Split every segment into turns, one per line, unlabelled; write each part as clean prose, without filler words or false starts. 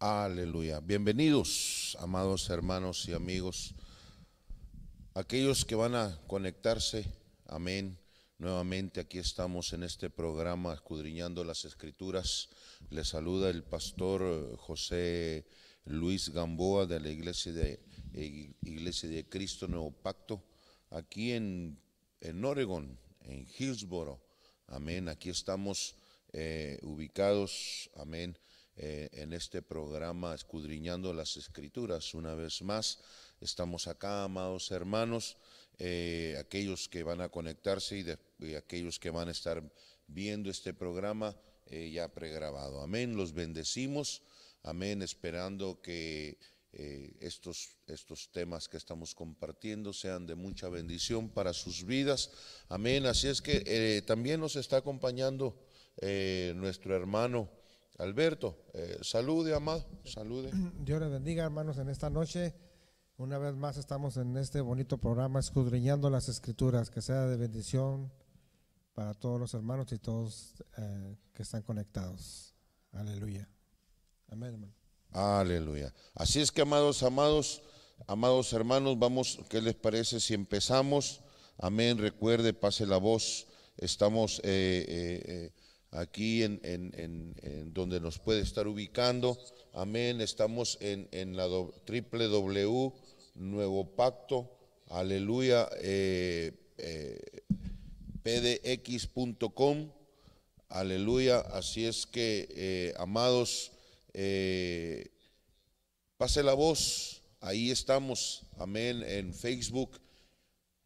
Aleluya. Bienvenidos, amados hermanos y amigos, aquellos que van a conectarse. Amén. Nuevamente aquí estamos en este programa escudriñando las Escrituras. Les saluda el pastor José Luis Gamboa de la Iglesia de Cristo Nuevo Pacto, aquí en Oregon, en Hillsboro. Amén. Aquí estamos ubicados, amén, en este programa escudriñando las Escrituras. Una vez más estamos acá, amados hermanos, aquellos que van a conectarse y aquellos que van a estar viendo este programa ya pregrabado. Amén, los bendecimos, amén, esperando que estos temas que estamos compartiendo sean de mucha bendición para sus vidas. Amén. Así es que también nos está acompañando nuestro hermano Alberto. Salude, amado, salude.
Dios les bendiga, hermanos, en esta noche. Una vez más estamos en este bonito programa escudriñando las Escrituras, que sea de bendición para todos los hermanos y todos que están conectados. Aleluya. Amén, hermano.
Aleluya. Así es que, amados hermanos, vamos, ¿qué les parece si empezamos? Amén. Recuerde, pase la voz. Estamos aquí en donde nos puede estar ubicando. Amén. Estamos en la www Nuevo Pacto, aleluya, pdx.com, aleluya. Así es que, amados, pase la voz. Ahí estamos, amén, en Facebook,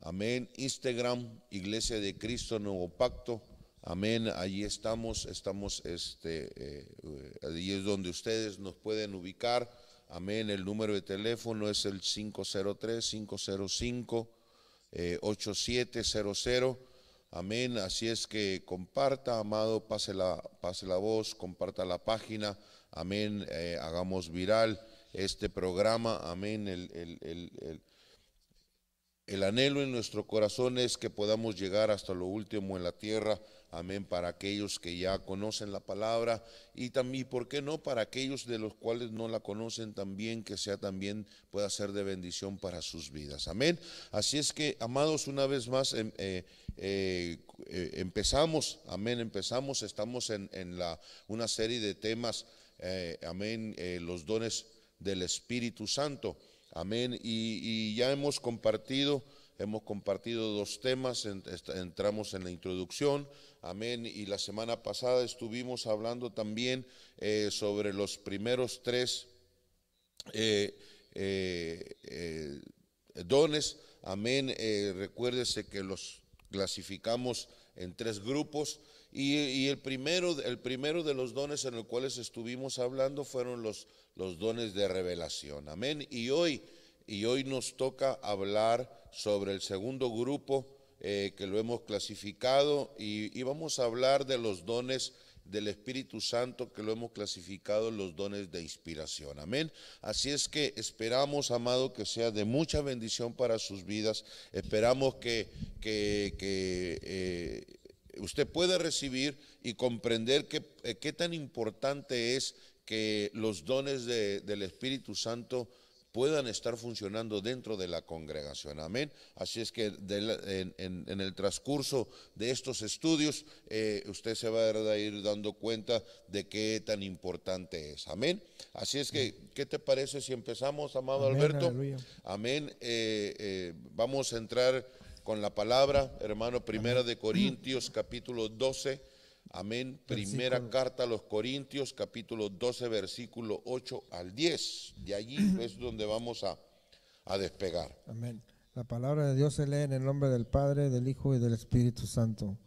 amén, Instagram, Iglesia de Cristo Nuevo Pacto. Amén, allí estamos, allí es donde ustedes nos pueden ubicar. Amén, el número de teléfono es el 503-505-8700. Amén, así es que comparta, amado, pase la voz, comparta la página. Amén, hagamos viral este programa. Amén, el anhelo en nuestro corazón es que podamos llegar hasta lo último en la tierra. Amén, para aquellos que ya conocen la palabra y también, ¿por qué no?, para aquellos de los cuales no la conocen también, que sea también, pueda ser de bendición para sus vidas. Amén. Así es que, amados, una vez más empezamos, amén, estamos en una serie de temas, amén, los dones del Espíritu Santo. Amén, y ya hemos compartido dos temas. Entramos en la introducción, amén, y la semana pasada estuvimos hablando también sobre los primeros tres dones, amén. Recuérdese que los clasificamos en tres grupos y el primero de los dones en los cuales estuvimos hablando fueron los dones de revelación, amén. Y hoy nos toca hablar sobre el segundo grupo que lo hemos clasificado y vamos a hablar de los dones del Espíritu Santo, que lo hemos clasificado los dones de inspiración, amén. Así es que esperamos, amado, que sea de mucha bendición para sus vidas. Esperamos que usted pueda recibir y comprender qué tan importante es que los dones del Espíritu Santo puedan estar funcionando dentro de la congregación, amén. Así es que en el transcurso de estos estudios usted se va a ir dando cuenta de qué tan importante es, amén. Así es que, ¿qué te parece si empezamos, amado
Amén,
Alberto?
aleluya.
Amén. Vamos a entrar con la palabra, hermano, Primera de Corintios, capítulo 12. Amén. Primera carta a los Corintios, capítulo 12, versículo 8 al 10. De allí es donde vamos a despegar.
Amén. La palabra de Dios se lee en el nombre del Padre, del Hijo y del Espíritu Santo.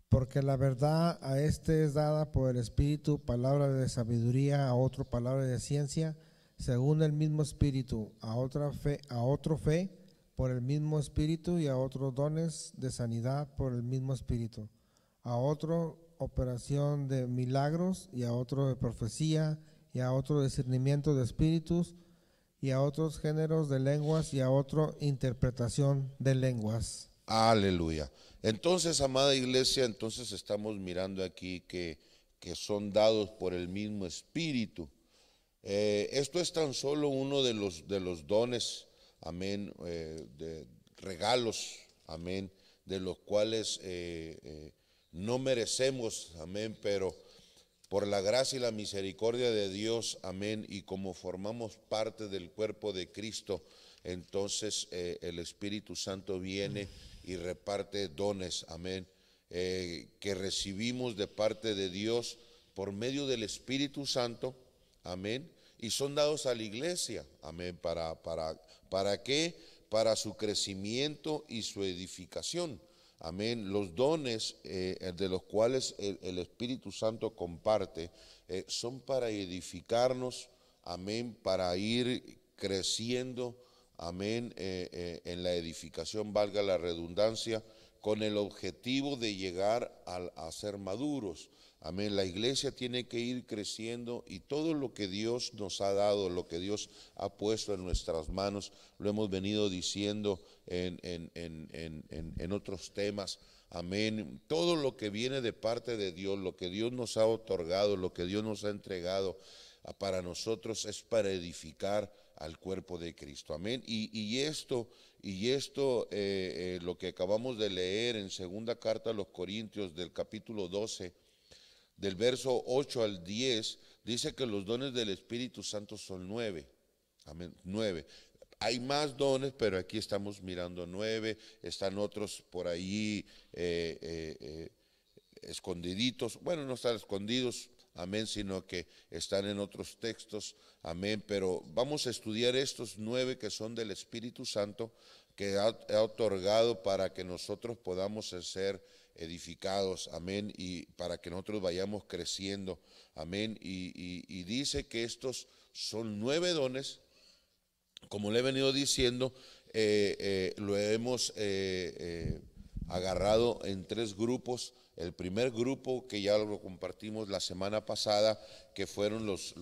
Porque la verdad a este es dada por el Espíritu, palabra de sabiduría, a otro palabra de ciencia, según el mismo Espíritu, a otro fe por el mismo Espíritu, y a otros dones de sanidad por el mismo Espíritu, a otro operación de milagros, y a otro de profecía, y a otro discernimiento de espíritus, y a otros géneros de lenguas, y a otro interpretación de lenguas.
Aleluya. Entonces, amada iglesia, estamos mirando aquí que son dados por el mismo Espíritu. Esto es tan solo uno de los dones, amén, de regalos, amén, de los cuales no merecemos, amén, pero por la gracia y la misericordia de Dios, amén, y como formamos parte del cuerpo de Cristo, entonces el Espíritu Santo viene y reparte dones, amén, que recibimos de parte de Dios por medio del Espíritu Santo, amén, y son dados a la iglesia, amén, ¿para qué? Para su crecimiento y su edificación. Amén. Los dones de los cuales el Espíritu Santo comparte son para edificarnos, amén, para ir creciendo, amén, en la edificación, valga la redundancia, con el objetivo de llegar a ser maduros. Amén. La iglesia tiene que ir creciendo y todo lo que Dios nos ha dado, lo que Dios ha puesto en nuestras manos, lo hemos venido diciendo en otros temas. Amén. Todo lo que viene de parte de Dios, lo que Dios nos ha otorgado, lo que Dios nos ha entregado para nosotros es para edificar al cuerpo de Cristo. Amén. Y esto, lo que acabamos de leer en segunda carta a los Corintios del capítulo 12, del verso 8 al 10, dice que los dones del Espíritu Santo son 9. Amén, 9. Hay más dones, pero aquí estamos mirando 9. Están otros por ahí escondiditos. Bueno, no están escondidos, amén, sino que están en otros textos, amén. Pero vamos a estudiar estos 9 que son del Espíritu Santo, que ha otorgado para que nosotros podamos ser edificados, amén, y para que nosotros vayamos creciendo, amén, y dice que estos son 9 dones, como le he venido diciendo, lo hemos agarrado en 3 grupos. El primer grupo, que ya lo compartimos la semana pasada, que fueron los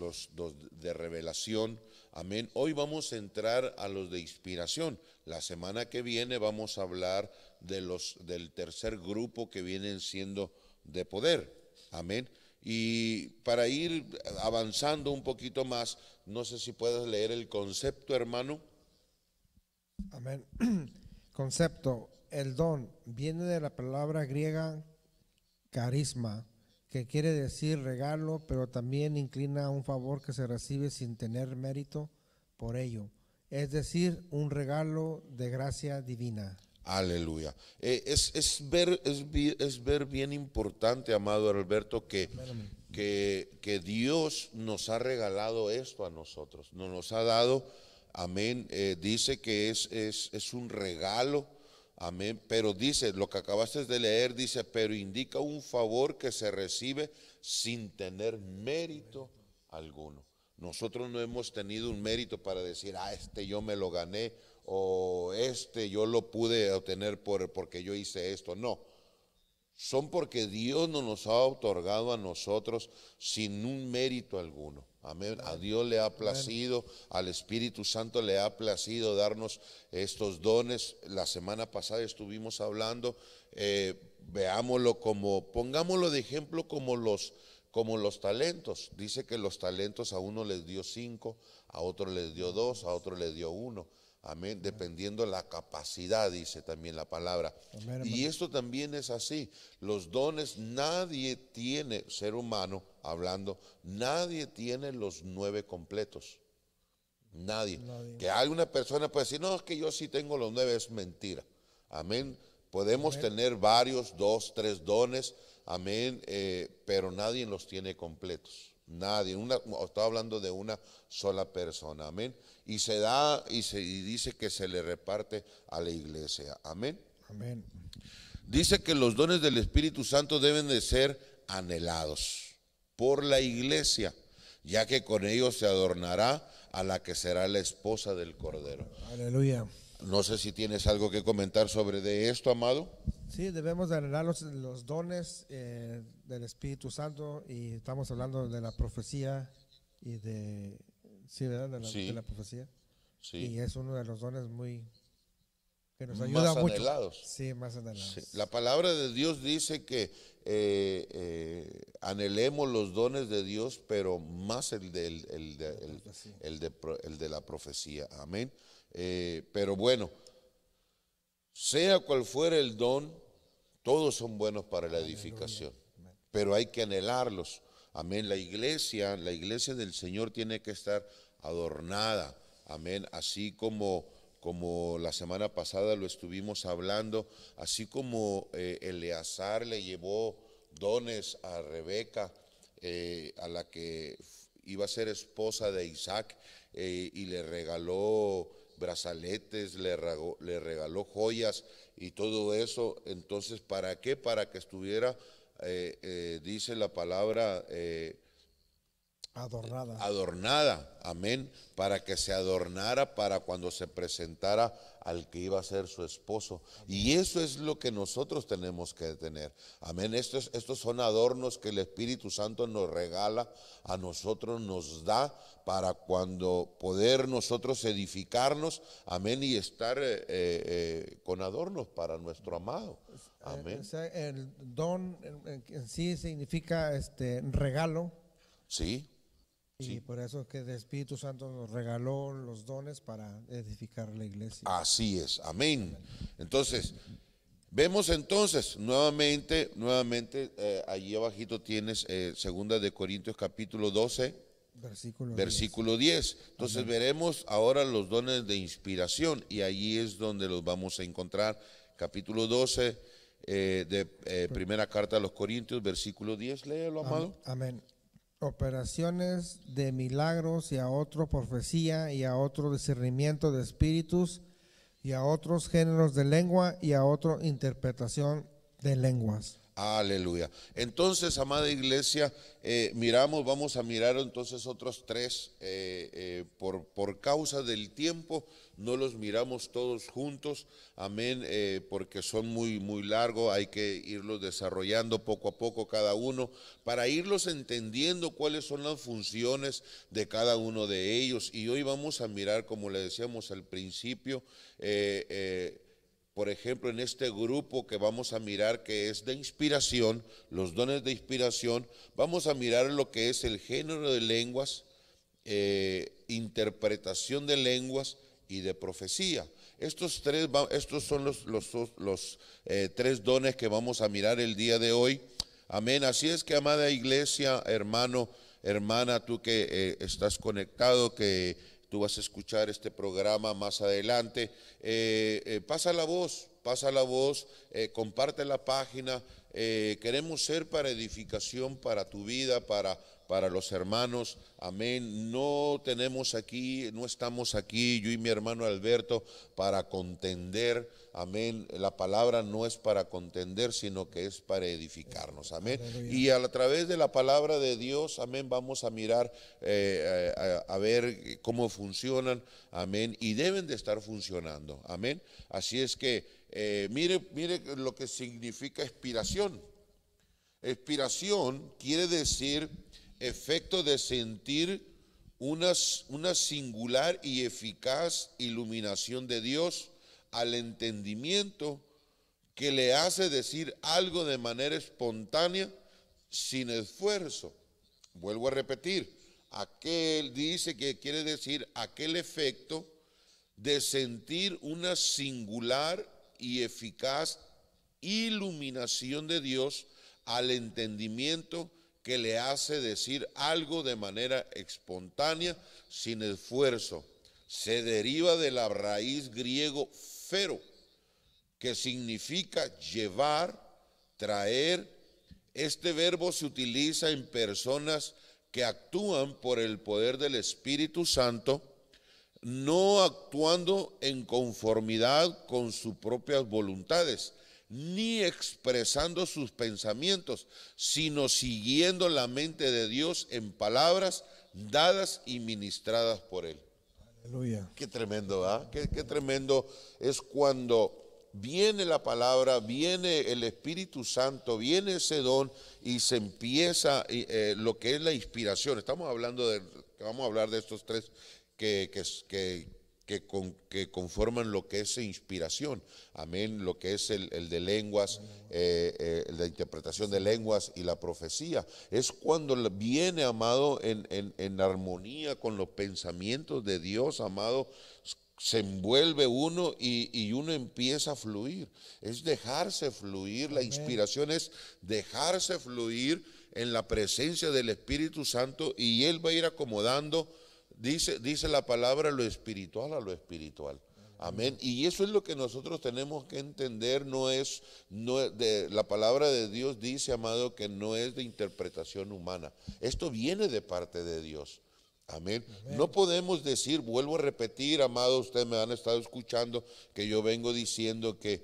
de revelación, amén. Hoy vamos a entrar a los de inspiración. La semana que viene vamos a hablar del tercer grupo, que vienen siendo de poder, amén. Y para ir avanzando un poquito más, no sé si puedes leer el concepto, hermano.
Amén. Concepto, el don viene de la palabra griega carisma, que quiere decir regalo, pero también inclina a un favor que se recibe sin tener mérito por ello, es decir, un regalo de gracia divina.
Aleluya. Es ver bien importante, amado Alberto, que Dios nos ha regalado esto a nosotros, nos ha dado, amén, dice que es un regalo, amén, pero dice, lo que acabaste de leer, dice, pero indica un favor que se recibe sin tener mérito alguno. Nosotros no hemos tenido un mérito para decir, yo me lo gané, o yo lo pude obtener porque yo hice esto. No, son porque Dios nos ha otorgado a nosotros sin un mérito alguno. Amén. A Dios le ha placido, al Espíritu Santo le ha placido darnos estos dones. La semana pasada estuvimos hablando, veámoslo pongámoslo de ejemplo como los talentos. Dice que los talentos a uno les dio 5, a otro les dio 2, a otro les dio 1. Amén, dependiendo la capacidad, dice también la palabra. Amén. Y esto también es así. Los dones, nadie tiene, ser humano hablando, nadie tiene los 9 completos. Nadie. Que alguna persona puede decir, no, es que yo sí tengo los 9, es mentira. Amén. Podemos tener varios, 2, 3 dones, amén, pero nadie los tiene completos. Nadie, estaba hablando de una sola persona, amén. Y se da y dice que se le reparte a la iglesia, amén.
Amén.
Dice que los dones del Espíritu Santo deben de ser anhelados por la iglesia, ya que con ellos se adornará a la que será la esposa del Cordero.
Aleluya.
No sé si tienes algo que comentar sobre de esto, amado.
Sí, debemos de anhelar los dones del Espíritu Santo, y estamos hablando de la profecía y sí, ¿verdad? De la profecía.
Sí.
Y es uno de los dones muy que nos ayuda
más
mucho.
anhelados.
Sí, más anhelados.
Sí, la palabra de Dios dice que anhelemos los dones de Dios, pero más el de la profecía. Amén. Pero bueno, sea cual fuera el don, todos son buenos para la edificación, pero hay que anhelarlos. Amén. La iglesia del Señor tiene que estar adornada. Amén. Así como la semana pasada lo estuvimos hablando, así como Eleazar le llevó dones a Rebeca, a la que iba a ser esposa de Isaac, y le regaló brazaletes, le regaló joyas y todo eso. Entonces, ¿para qué? Para que estuviera, dice la palabra, adornada, amén, para que se adornara para cuando se presentara al que iba a ser su esposo. Y eso es lo que nosotros tenemos que tener, amén. Estos son adornos que el Espíritu Santo nos regala, a nosotros nos da para cuando poder nosotros edificarnos, amén, y estar con adornos para nuestro amado, amén.
El don en sí significa regalo.
Sí.
Y
sí,
por eso es que el Espíritu Santo nos regaló los dones para edificar la iglesia.
Así es, amén. Entonces, vemos entonces nuevamente, allí abajito tienes segunda de Corintios capítulo 12, versículo 10. Entonces amén. Veremos ahora los dones de inspiración y allí es donde los vamos a encontrar. Capítulo 12 de primera carta a los Corintios, versículo 10, léelo, amado.
Amén. Operaciones de milagros, y a otro profecía, y a otro discernimiento de espíritus, y a otros géneros de lengua, y a otro interpretación de lenguas.
Aleluya. Entonces, amada iglesia, vamos a mirar entonces otros tres, por causa del tiempo, no los miramos todos juntos, amén, porque son muy largos, hay que irlos desarrollando poco a poco cada uno, para irlos entendiendo cuáles son las funciones de cada uno de ellos. Y hoy vamos a mirar, como le decíamos al principio, por ejemplo, en este grupo que vamos a mirar, que es de inspiración, los dones de inspiración, vamos a mirar lo que es el género de lenguas, interpretación de lenguas y de profecía. Estos son los tres dones que vamos a mirar el día de hoy. Amén. Así es que, amada iglesia, hermano, hermana, tú que estás conectado, que tú vas a escuchar este programa más adelante, pasa la voz, comparte la página. Queremos ser para edificación para tu vida, para los hermanos, amén. No estamos aquí, yo y mi hermano Alberto, para contender, amén. La palabra no es para contender, sino que es para edificarnos, amén. Y a través de la palabra de Dios, amén, vamos a mirar, a ver cómo funcionan, amén, y deben de estar funcionando, amén. Así es que, mire lo que significa inspiración. Inspiración quiere decir efecto de sentir una singular y eficaz iluminación de Dios al entendimiento, que le hace decir algo de manera espontánea, sin esfuerzo. Vuelvo a repetir, aquel dice que quiere decir aquel efecto de sentir una singular y eficaz iluminación de Dios al entendimiento, que le hace decir algo de manera espontánea, sin esfuerzo. Se deriva de la raíz griego fero, que significa llevar, traer. Este verbo se utiliza en personas que actúan por el poder del Espíritu Santo, no actuando en conformidad con sus propias voluntades, ni expresando sus pensamientos, sino siguiendo la mente de Dios en palabras dadas y ministradas por Él.
Aleluya.
Qué tremendo, ¿verdad? Qué tremendo es cuando viene la palabra, viene el Espíritu Santo, viene ese don y se empieza lo que es la inspiración. Vamos a hablar de estos tres que que conforman lo que es inspiración, amén, lo que es el de lenguas, la interpretación de lenguas y la profecía. Es cuando viene, amado, en armonía con los pensamientos de Dios, amado, se envuelve uno y uno empieza a fluir. Es dejarse fluir, la inspiración es dejarse fluir en la presencia del Espíritu Santo, y Él va a ir acomodando, dice la palabra, lo espiritual a lo espiritual. Amén. Y eso es lo que nosotros tenemos que entender. La palabra de Dios dice, amado, que no es de interpretación humana. Esto viene de parte de Dios. Amén. No podemos decir, vuelvo a repetir, amado, ustedes me han estado escuchando que yo vengo diciendo que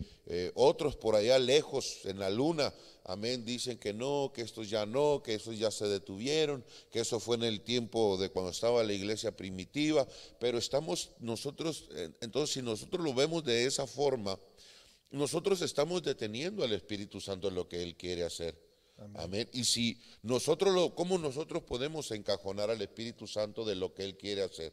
otros por allá lejos en la luna, amén, dicen que no, que estos ya no, que estos ya se detuvieron, que eso fue en el tiempo de cuando estaba la iglesia primitiva, pero estamos nosotros, entonces si nosotros lo vemos de esa forma, nosotros estamos deteniendo al Espíritu Santo en lo que Él quiere hacer. Amén. Y si ¿cómo nosotros podemos encajonar al Espíritu Santo de lo que Él quiere hacer?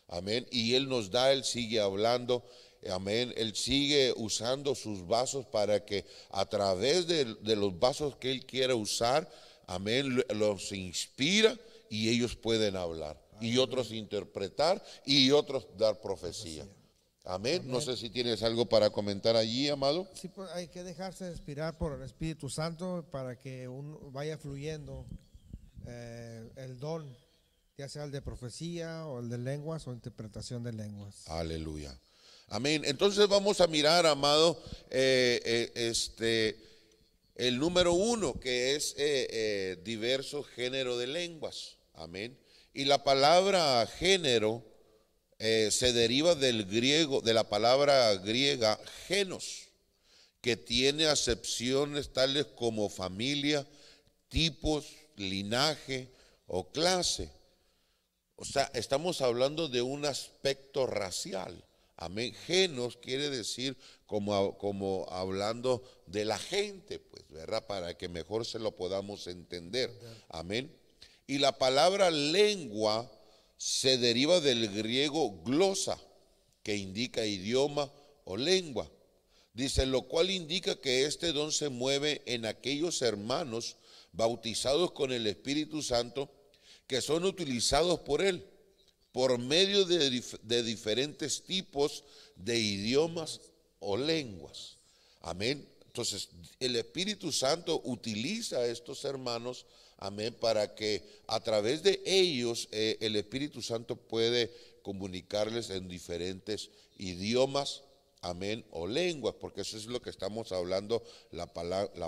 Amén. Y Él nos da, Él sigue hablando, amén. Él sigue usando sus vasos para que a través de los vasos que Él quiera usar, amén, los inspira y ellos pueden hablar. Y otros interpretar y otros dar profecía. Amén. No sé si tienes algo para comentar allí, amado.
Sí, pues hay que dejarse inspirar por el Espíritu Santo para que uno vaya fluyendo el don, ya sea el de profecía o el de lenguas o interpretación de lenguas.
Aleluya. Amén. Entonces vamos a mirar, amado, el número 1, que es diversos géneros de lenguas. Amén. Y la palabra género se deriva del griego, de la palabra griega genos, que tiene acepciones tales como familia, tipos, linaje o clase. O sea, estamos hablando de un aspecto racial. Amén. Genos quiere decir como hablando de la gente, pues, ¿verdad? Para que mejor se lo podamos entender. Amén. Y la palabra lengua se deriva del griego glosa, que indica idioma o lengua. Dice, lo cual indica que este don se mueve en aquellos hermanos bautizados con el Espíritu Santo que son utilizados por Él por medio de diferentes tipos de idiomas o lenguas. Amén. Entonces, el Espíritu Santo utiliza a estos hermanos, amén, para que a través de ellos el Espíritu Santo puede comunicarles en diferentes idiomas, amén, o lenguas, porque eso es lo que estamos hablando, la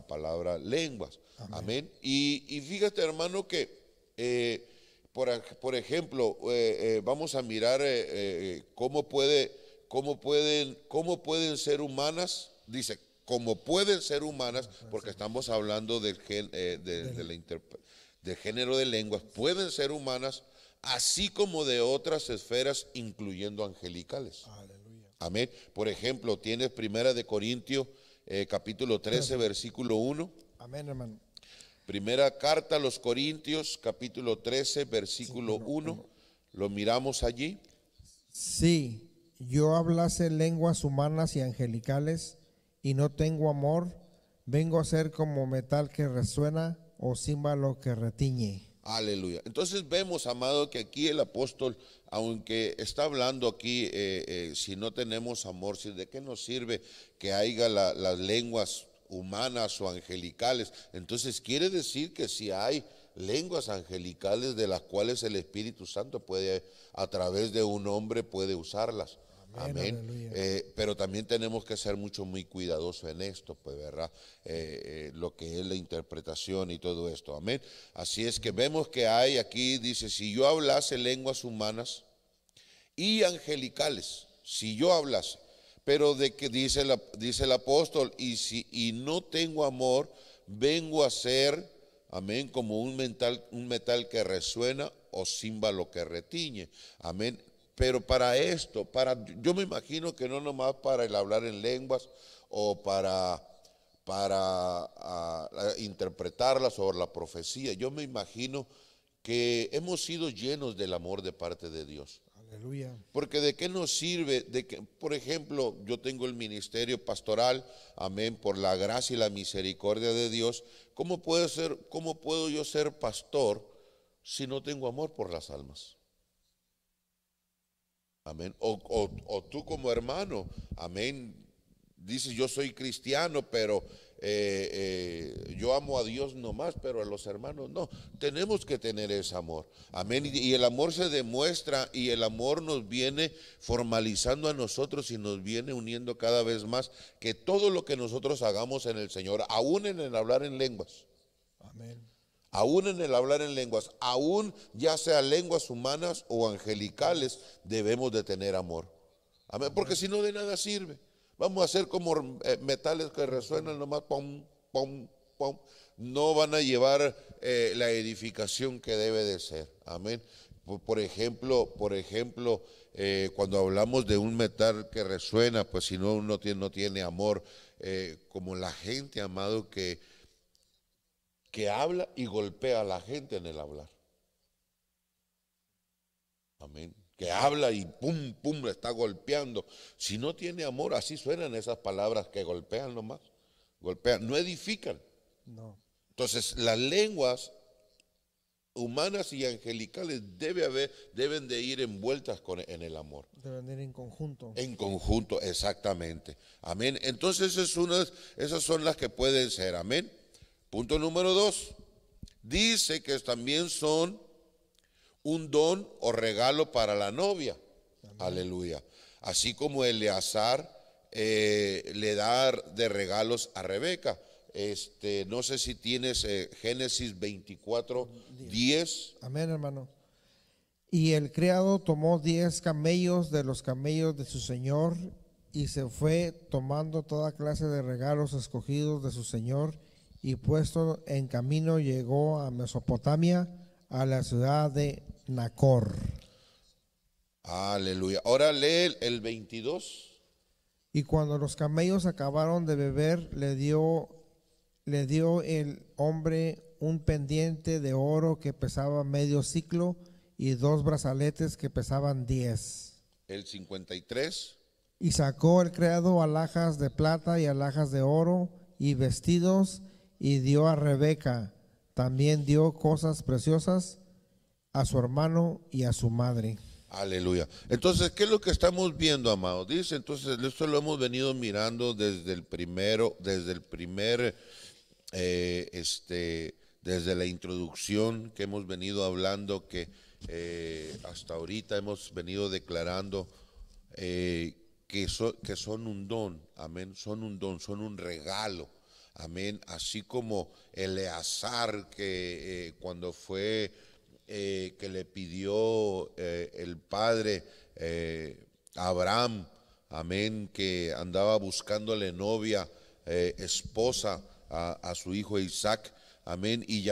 palabra lenguas. Amén. Y fíjate, hermano, que por ejemplo, vamos a mirar cómo pueden ser humanas. Dice, como pueden ser humanas, porque estamos hablando del género de lenguas, pueden ser humanas, así como de otras esferas, incluyendo angelicales.
Aleluya.
Amén. Por ejemplo, tienes Primera de Corintios, capítulo 13, versículo 1.
Amén, hermano.
Primera carta a los Corintios, capítulo 13, versículo 1. ¿Lo miramos allí?
Sí, yo hablase lenguas humanas y angelicales y no tengo amor, vengo a ser como metal que resuena o címbalo que retiñe.
Aleluya. Entonces vemos, amado, que aquí el apóstol, aunque está hablando aquí, si no tenemos amor, ¿de qué nos sirve que haya las lenguas humanas o angelicales? Entonces quiere decir que si hay lenguas angelicales de las cuales el Espíritu Santo puede, a través de un hombre, puede usarlas. Amén. Pero también tenemos que ser muy cuidadosos en esto, pues, ¿verdad? Lo que es la interpretación y todo esto. Amén. Así es que vemos que hay aquí, dice, si yo hablase lenguas humanas y angelicales, si yo hablase, pero de que dice el apóstol, y no tengo amor, vengo a ser, amén, como un metal que resuena o címbalo que retiñe. Amén. Pero para esto, yo me imagino que no nomás para el hablar en lenguas o para interpretarlas o la profecía. Yo me imagino que hemos sido llenos del amor de parte de Dios.
Aleluya.
Porque de qué nos sirve, de que, por ejemplo, yo tengo el ministerio pastoral, amén, por la gracia y la misericordia de Dios. ¿Cómo puedo yo ser pastor si no tengo amor por las almas? Amén. O tú como hermano, amén, dices yo soy cristiano, pero yo amo a Dios nomás, pero a los hermanos no. Tenemos que tener ese amor. Amén. Y el amor se demuestra y el amor nos viene formalizando a nosotros y nos viene uniendo cada vez más, que todo lo que nosotros hagamos en el Señor, aún en el hablar en lenguas.
Amén.
Aún en el hablar en lenguas, aún ya sea lenguas humanas o angelicales, debemos de tener amor. Amén, porque si no de nada sirve. Vamos a ser como metales que resuenan nomás, pom, pom, pom. No van a llevar la edificación que debe de ser. Amén. Por ejemplo, cuando hablamos de un metal que resuena, pues si no, no tiene amor, como la gente, amado, que habla y golpea a la gente en el hablar. Amén. Que habla y pum, pum, le está golpeando. Si no tiene amor, así suenan esas palabras que golpean nomás. Golpean, no edifican.
No.
Entonces, las lenguas humanas y angelicales deben de ir envueltas en el amor.
Deben ir en conjunto.
En conjunto, exactamente. Amén. Entonces, esas son las que pueden ser. Amén. Punto número 2. Dice que también son un don o regalo para la novia. Amén. Aleluya. Así como Eleazar le da de regalos a Rebeca. No sé si tienes Génesis 24:10.
Amén, hermano. Y el criado tomó 10 camellos de los camellos de su señor y se fue tomando toda clase de regalos escogidos de su señor, y puesto en camino llegó a Mesopotamia, a la ciudad de Nacor.
Aleluya. Ahora lee el 22.
Y cuando los camellos acabaron de beber, le dio el hombre un pendiente de oro que pesaba medio siclo y 2 brazaletes que pesaban 10.
El 53.
Y sacó el criado alhajas de plata y alhajas de oro y vestidos, y dio a Rebeca. También dio cosas preciosas a su hermano y a su madre.
Aleluya. Entonces, ¿qué es lo que estamos viendo, amados? Dice, entonces, esto lo hemos venido mirando desde la introducción que hemos venido hablando, que hasta ahorita hemos venido declarando que son un don, amén, son un don, son un regalo. Amén, así como Eleazar, que cuando fue que le pidió el padre a Abraham, amén, que andaba buscándole novia, esposa a su hijo Isaac, amén, y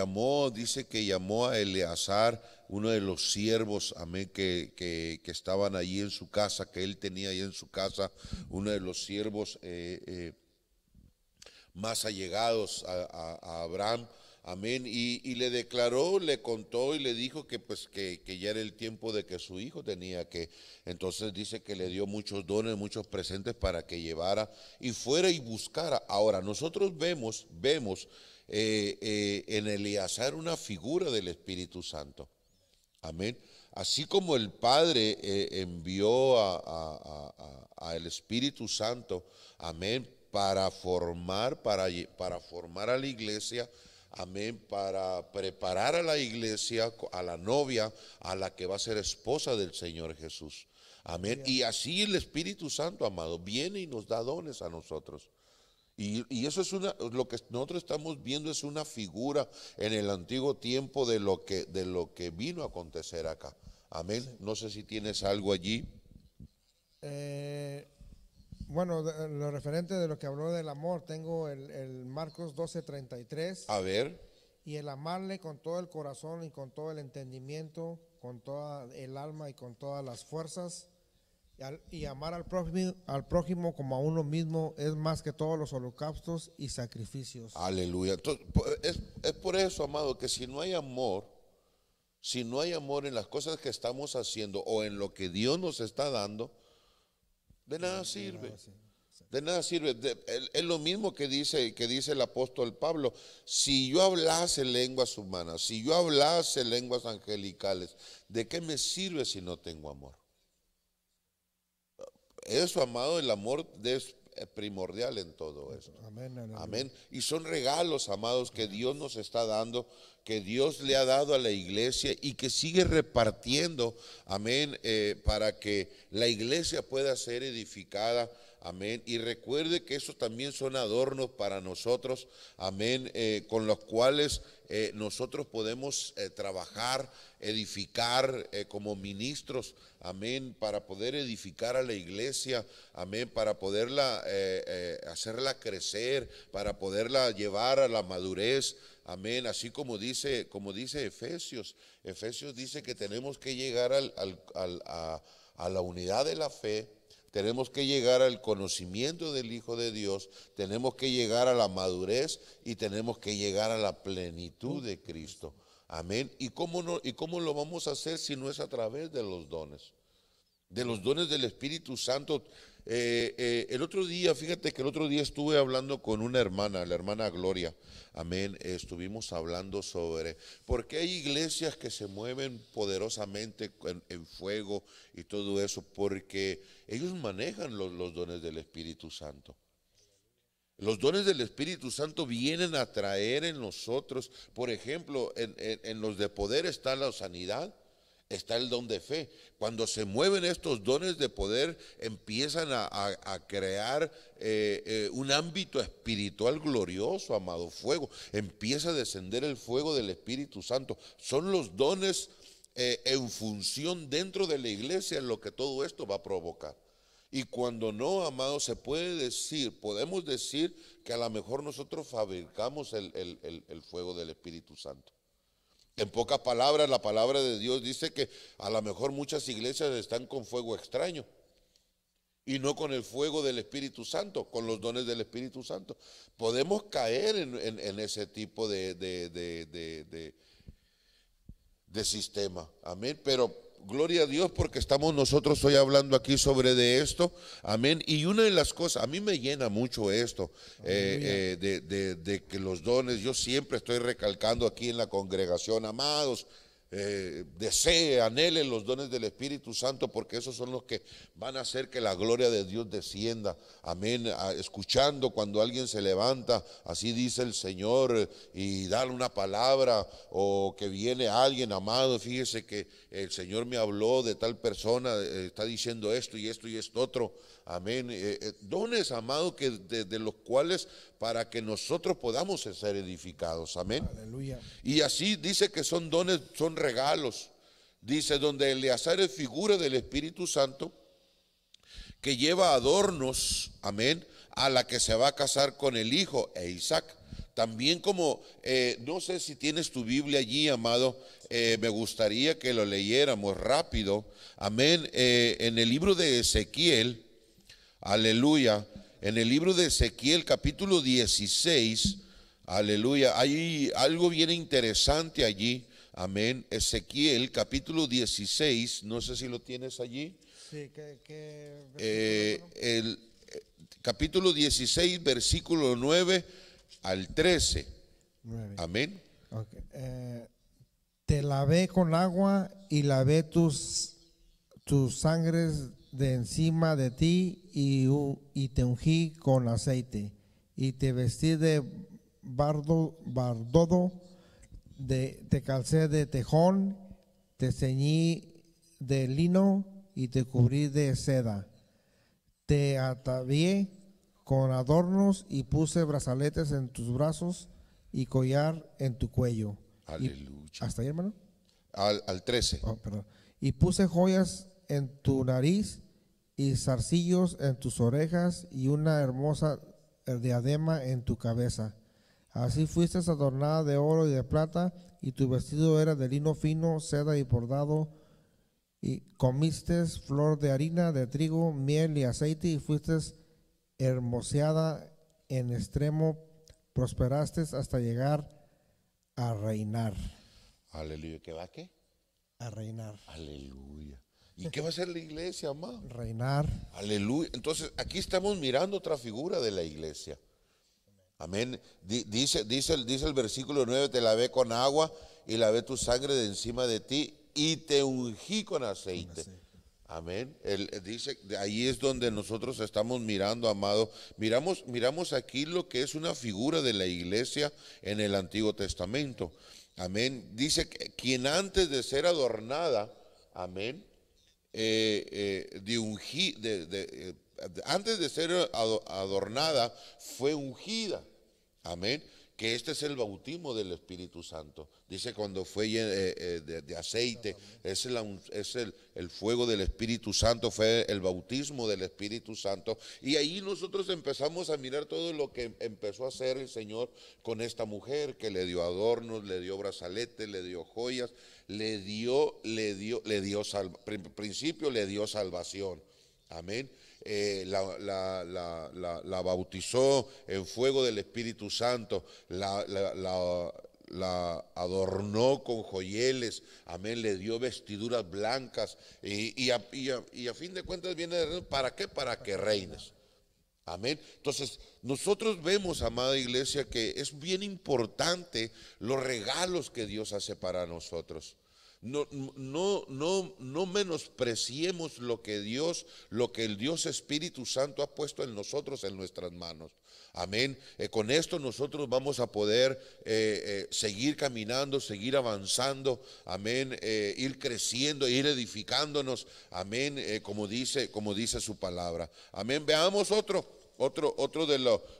dice que llamó a Eleazar, uno de los siervos, amén, que estaban allí en su casa, que él tenía allí en su casa, uno de los siervos más allegados a Abraham, amén, y le declaró, le contó y le dijo que pues que ya era el tiempo de que su hijo tenía que, entonces dice que le dio muchos dones, muchos presentes para que llevara y fuera y buscara. Ahora, nosotros vemos en Eleazar una figura del Espíritu Santo, amén, así como el Padre envió al Espíritu Santo, amén, para formar a la iglesia, amén, para preparar a la iglesia, a la novia, a la que va a ser esposa del Señor Jesús, amén. Y así el Espíritu Santo, amado, viene y nos da dones a nosotros. Y eso es lo que nosotros estamos viendo es una figura en el antiguo tiempo de lo que vino a acontecer acá, amén. Sí. No sé si tienes algo allí.
Bueno, lo referente de lo que habló del amor, tengo el Marcos 12:33.
A ver.
Y el amarle con todo el corazón y con todo el entendimiento, con toda el alma y con todas las fuerzas, y amar al prójimo como a uno mismo es más que todos los holocaustos y sacrificios.
Aleluya. Entonces, es por eso, amado, que si no hay amor, Si no hay amor en las cosas que estamos haciendo o en lo que Dios nos está dando, de nada sirve. De nada sirve. Es lo mismo que dice el apóstol Pablo. Si yo hablase lenguas humanas, si yo hablase lenguas angelicales, ¿de qué me sirve si no tengo amor? Eso, amado, el amor es primordial en todo esto.
Amén.
Amén. Y son regalos, amados, que Dios nos está dando, que Dios le ha dado a la iglesia y que sigue repartiendo, amén, para que la iglesia pueda ser edificada. Amén. Y recuerde que esos también son adornos para nosotros, amén, con los cuales nosotros podemos trabajar, edificar como ministros, amén, para poder edificar a la iglesia, amén, para poderla hacerla crecer, para poderla llevar a la madurez. Amén, así como dice Efesios. Efesios dice que tenemos que llegar a la unidad de la fe. Tenemos que llegar al conocimiento del Hijo de Dios, tenemos que llegar a la madurez y tenemos que llegar a la plenitud de Cristo. Amén. ¿Y cómo lo vamos a hacer si no es a través de los dones? De los dones del Espíritu Santo. El otro día, fíjate que el otro día estuve hablando con una hermana, la hermana Gloria, amén, estuvimos hablando sobre por qué hay iglesias que se mueven poderosamente en fuego y todo eso, porque ellos manejan los dones del Espíritu Santo. Los dones del Espíritu Santo vienen a traer en nosotros, por ejemplo, en los de poder está la sanidad. Está el don de fe. Cuando se mueven estos dones de poder, empiezan a crear un ámbito espiritual glorioso, amado, fuego. Empieza a descender el fuego del Espíritu Santo. Son los dones en función dentro de la iglesia en lo que todo esto va a provocar. Y cuando no, amado, podemos decir que a lo mejor nosotros fabricamos el fuego del Espíritu Santo. En pocas palabras, la palabra de Dios dice que a lo mejor muchas iglesias están con fuego extraño y no con el fuego del Espíritu Santo, con los dones del Espíritu Santo. Podemos caer en ese tipo de sistema. Amén. Pero gloria a Dios porque estamos nosotros hoy hablando aquí sobre de esto. Amén. Y una de las cosas, a mí me llena mucho esto de que los dones, yo siempre estoy recalcando aquí en la congregación, amados, desee, anhele los dones del Espíritu Santo porque esos son los que van a hacer que la gloria de Dios descienda. Amén. Escuchando cuando alguien se levanta, así dice el Señor, y darle una palabra, o que viene alguien, amado, fíjese que el Señor me habló de tal persona, está diciendo esto y esto y esto otro. Amén. Dones, amado, que de los cuales para que nosotros podamos ser edificados. Amén.
Aleluya.
Y así dice que son dones, son regalos. Dice, donde Eleazar es figura del Espíritu Santo, que lleva adornos, amén, a la que se va a casar con el hijo, Isaac. También como, no sé si tienes tu Biblia allí, amado, me gustaría que lo leyéramos rápido. Amén. En el libro de Ezequiel, aleluya, en el libro de Ezequiel capítulo 16, aleluya, hay algo bien interesante allí, amén. Ezequiel capítulo 16, no sé si lo tienes allí.
Sí,
El capítulo 16, versículo 9 al 13,
9.
amén.
Okay. Te lavé con agua y lavé tus sangres de encima de ti y te ungí con aceite y te vestí de bardodo, te calcé de tejón, te ceñí de lino y te cubrí de seda, te atavié con adornos y puse brazaletes en tus brazos y collar en tu cuello.
Aleluya.
¿Hasta ahí, hermano?
Al 13.
Oh, perdón. Y puse joyas en tu nariz y zarcillos en tus orejas y una hermosa diadema en tu cabeza. Así fuiste adornada de oro y de plata, y tu vestido era de lino fino, seda y bordado, y comiste flor de harina, de trigo, miel y aceite, y fuiste hermoseada en extremo, prosperaste hasta llegar a reinar.
Aleluya. ¿Qué va qué?
a reinar.
Aleluya. ¿Y qué va a hacer la iglesia, amado?
Reinar.
Aleluya. Entonces, aquí estamos mirando otra figura de la iglesia. Amén. Dice el versículo 9, te lavé con agua y lavé tu sangre de encima de ti y te ungí con aceite. Amén. Él dice, ahí es donde nosotros estamos mirando, amado. Miramos aquí lo que es una figura de la iglesia en el Antiguo Testamento. Amén. Dice que quien antes de ser adornada, amén, antes de ser adornada, fue ungida. Amén. Que este es el bautismo del Espíritu Santo. Dice cuando fue de aceite, es el fuego del Espíritu Santo, fue el bautismo del Espíritu Santo. Y ahí nosotros empezamos a mirar todo lo que empezó a hacer el Señor con esta mujer, que le dio adornos, le dio brazaletes, le dio joyas, principio le dio salvación. Amén. La bautizó en fuego del Espíritu Santo, la adornó con joyeles, amén, le dio vestiduras blancas y a fin de cuentas viene, ¿para qué? Para que reines. Amén. Entonces, nosotros vemos, amada iglesia, que es bien importante los regalos que Dios hace para nosotros. No menospreciemos lo que el Dios Espíritu Santo ha puesto en nosotros, en nuestras manos. Amén. Con esto nosotros vamos a poder seguir caminando, seguir avanzando. Amén. Ir creciendo, ir edificándonos. Amén. Como dice su palabra. Amén. Veamos otro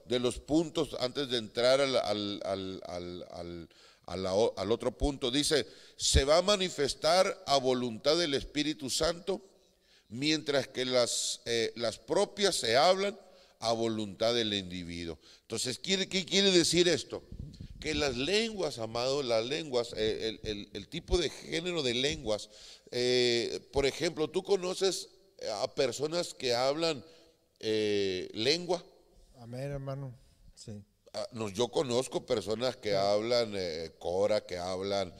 de los puntos antes de entrar al otro punto. Dice, se va a manifestar a voluntad del Espíritu Santo, mientras que las propias se hablan a voluntad del individuo. Entonces, ¿qué quiere decir esto? Que las lenguas, amado, el tipo de género de lenguas, por ejemplo, ¿tú conoces a personas que hablan lengua?
Amén, hermano. Sí.
No, yo conozco personas que hablan cora, que hablan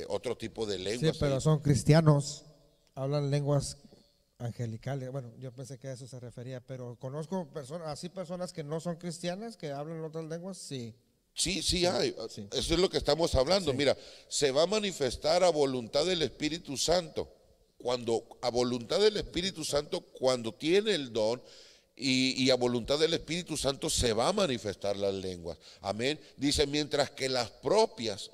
otro tipo de lenguas.
Sí, pero son cristianos, hablan lenguas angelicales. Bueno, yo pensé que a eso se refería, pero conozco personas que no son cristianas, que hablan otras lenguas, sí.
Sí hay. Sí. Eso es lo que estamos hablando. Sí. Mira, se va a manifestar a voluntad del Espíritu Santo. A voluntad del Espíritu Santo, cuando tiene el don, y a voluntad del Espíritu Santo se va a manifestar las lenguas. Amén. Dice, mientras que las propias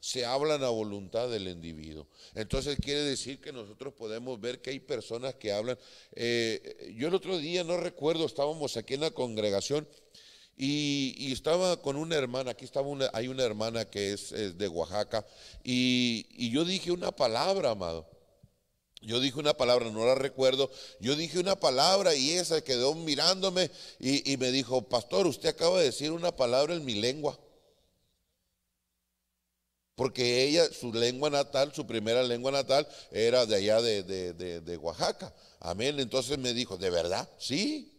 se hablan a voluntad del individuo. Entonces quiere decir que nosotros podemos ver que hay personas que hablan. Yo el otro día, no recuerdo, estábamos aquí en la congregación y estaba con una hermana. Aquí hay una hermana que es de Oaxaca, y yo dije una palabra, amado. Yo dije una palabra, no la recuerdo. Yo dije una palabra y esa quedó mirándome y me dijo, pastor, usted acaba de decir una palabra en mi lengua. Porque ella, su lengua natal, su primera lengua natal, era de allá de Oaxaca. Amén. Entonces me dijo, ¿de verdad? Sí.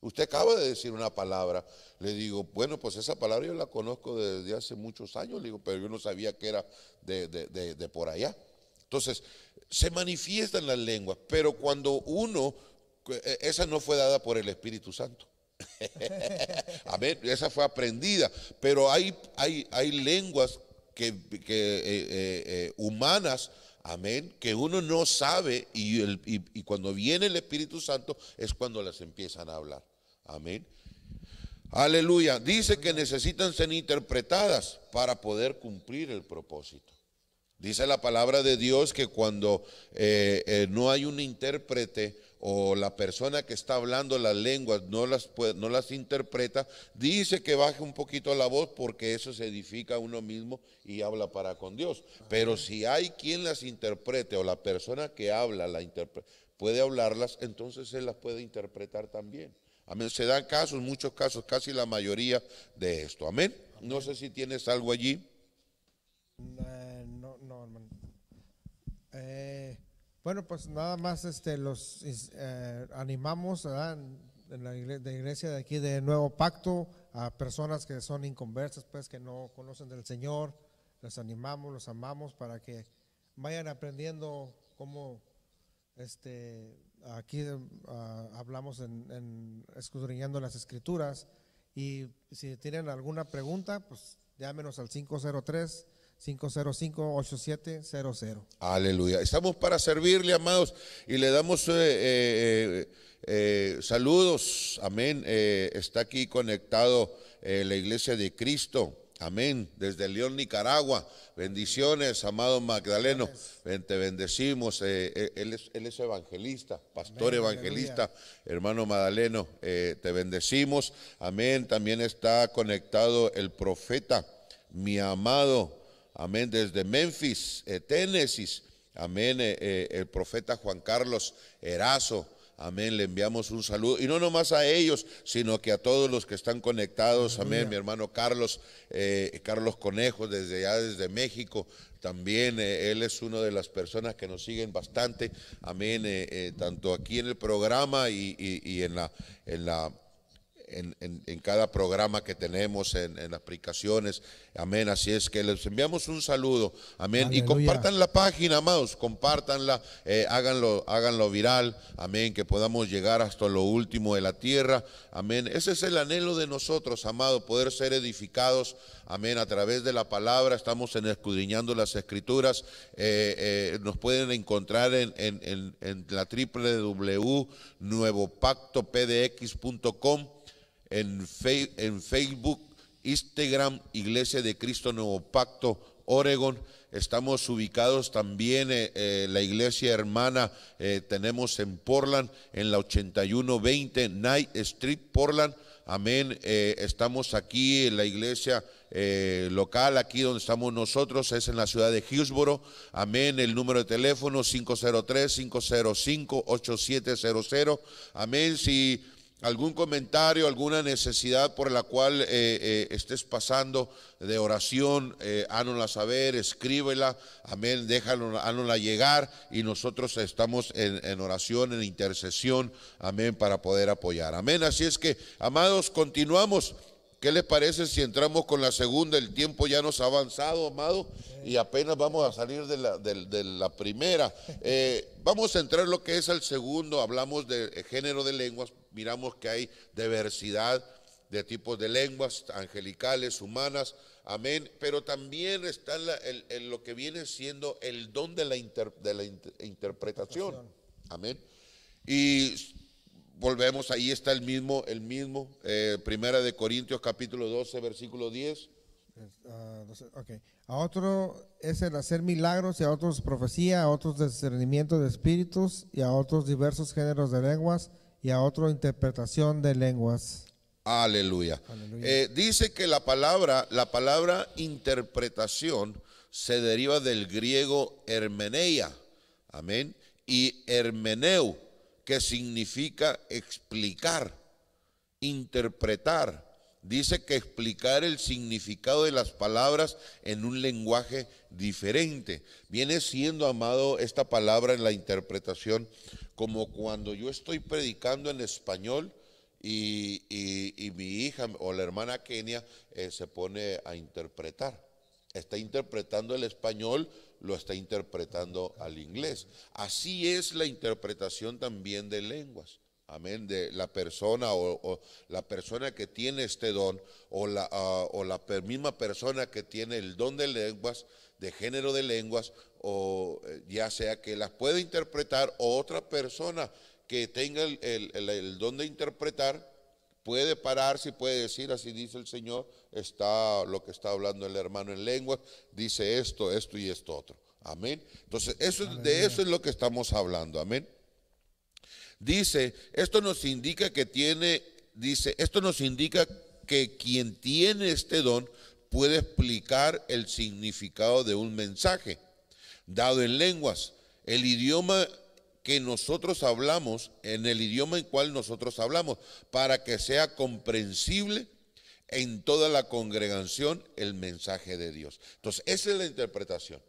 Usted acaba de decir una palabra. Le digo, bueno, pues esa palabra yo la conozco desde hace muchos años. Le digo, pero yo no sabía que era de por allá. Entonces, se manifiestan las lenguas, pero cuando esa no fue dada por el Espíritu Santo. Amén, esa fue aprendida, pero hay lenguas humanas, amén, que uno no sabe y cuando viene el Espíritu Santo es cuando las empiezan a hablar. Amén. Aleluya. Dice que necesitan ser interpretadas para poder cumplir el propósito. Dice la palabra de Dios que cuando no hay un intérprete o la persona que está hablando las lenguas no las interpreta, dice que baje un poquito la voz, porque eso se edifica a uno mismo y habla para con Dios. Pero si hay quien las interprete o la persona que habla puede hablarlas, entonces él las puede interpretar también. Amén. Se dan casos, muchos casos, casi la mayoría de esto. Amén. No sé si tienes algo allí.
No, hermano. Bueno, pues nada más los animamos, ¿verdad?, en la iglesia de aquí de Nuevo Pacto, a personas que son inconversas, pues que no conocen del Señor, les animamos, los amamos para que vayan aprendiendo cómo aquí hablamos escudriñando las Escrituras. Y si tienen alguna pregunta, pues llámenos al 503-505-8700.
Aleluya. Estamos para servirle, amados, y le damos saludos. Amén. Está aquí conectado la Iglesia de Cristo. Amén. Desde León, Nicaragua. Bendiciones, amado Magdaleno. Te bendecimos. Él es evangelista, pastor. Amén, evangelista. Aleluya. Hermano Magdaleno, te bendecimos. Amén. También está conectado el profeta, mi amado. Amén. Desde Memphis, Tennessee. Amén. El profeta Juan Carlos Erazo. Amén, le enviamos un saludo, y no nomás a ellos, sino que a todos los que están conectados. Amén, mi hermano Carlos, Carlos Conejo, desde México, también él es una de las personas que nos siguen bastante. Amén, tanto aquí en el programa y en cada programa que tenemos, en las aplicaciones. Amén. Así es que les enviamos un saludo. Amén. Aleluya. Y compartan la página, amados, compártanla, háganlo viral. Amén. Que podamos llegar hasta lo último de la tierra. Amén. Ese es el anhelo de nosotros, amados, poder ser edificados. Amén. A través de la palabra. Estamos escudriñando las Escrituras. Nos pueden encontrar en la www.nuevopactopdx.com. En Facebook, Instagram, Iglesia de Cristo Nuevo Pacto, Oregon. Estamos ubicados también, la iglesia hermana, tenemos en Portland, en la 8120 Night Street, Portland. Amén. Estamos aquí en la iglesia local, aquí donde estamos nosotros, es en la ciudad de Hillsboro. Amén. El número de teléfono 503-505-8700. Amén. Si algún comentario, alguna necesidad por la cual estés pasando de oración, hánosla saber, escríbela. Amén. Hánosla llegar, y nosotros estamos en oración, en intercesión. Amén, para poder apoyar. Amén. Así es que, amados, continuamos. ¿Qué les parece si entramos con la segunda? El tiempo ya nos ha avanzado, amado, y apenas vamos a salir de la primera. Vamos a entrar en lo que es el segundo. Hablamos de género de lenguas. Miramos que hay diversidad de tipos de lenguas, angelicales, humanas. Amén. Pero también está en lo que viene siendo el don de la interpretación. Amén. Y volvemos, ahí está el mismo, Primera de Corintios capítulo 12, versículo 10.
Okay. A otro es el hacer milagros, y a otros profecía, a otros discernimiento de espíritus, y a otros diversos géneros de lenguas, y a otro interpretación de lenguas.
Aleluya. Aleluya. Dice que la palabra interpretación se deriva del griego hermeneia. Amén. Y hermeneu, que significa explicar, interpretar. Dice que explicar el significado de las palabras en un lenguaje diferente. Viene siendo, amado, esta palabra en la interpretación como cuando yo estoy predicando en español y mi hija o la hermana Kenia se pone a interpretar. Está interpretando el español, lo está interpretando al inglés. Así es la interpretación también de lenguas. Amén. De la persona o la persona que tiene este don, o la misma persona que tiene el don de lenguas, de género de lenguas, o ya sea que las pueda interpretar, o otra persona que tenga el don de interpretar, puede pararse y puede decir: así dice el Señor, está lo que está hablando el hermano en lenguas, dice esto y esto otro. Amén. Entonces, de eso es lo que estamos hablando. Amén. Dice, esto nos indica que quien tiene este don puede explicar el significado de un mensaje dado en lenguas. El idioma que nosotros hablamos, en el idioma en cual nosotros hablamos, para que sea comprensible en toda la congregación el mensaje de Dios. Entonces, esa es la interpretación,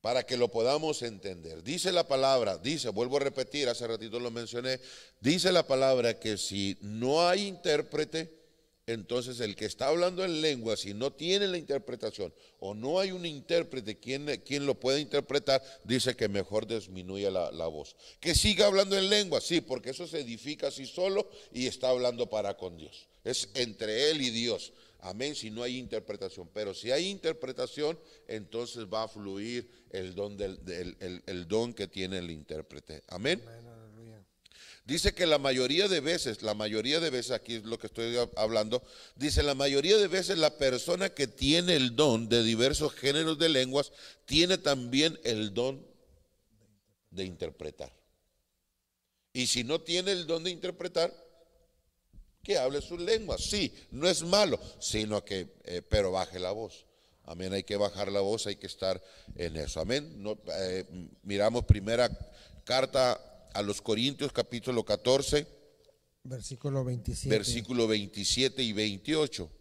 para que lo podamos entender. Dice la palabra, vuelvo a repetir, hace ratito lo mencioné, dice la palabra que si no hay intérprete, entonces el que está hablando en lengua, si no tiene la interpretación o no hay un intérprete quien lo pueda interpretar, dice que mejor disminuya la voz. Que siga hablando en lengua, sí, porque eso se edifica así solo y está hablando para con Dios. Es entre él y Dios. Amén, si no hay interpretación. Pero si hay interpretación, entonces va a fluir el don, don que tiene el intérprete. Amén. Dice que la mayoría de veces, aquí es lo que estoy hablando, dice la mayoría de veces la persona que tiene el don de diversos géneros de lenguas, tiene también el don de interpretar. Y si no tiene el don de interpretar, que hable sus lenguas. Sí, no es malo, sino que, pero baje la voz. Amén, hay que bajar la voz, hay que estar en eso. Amén. No, miramos primera carta a los Corintios, capítulo 14,
versículo 27.
Versículo 27 y 28.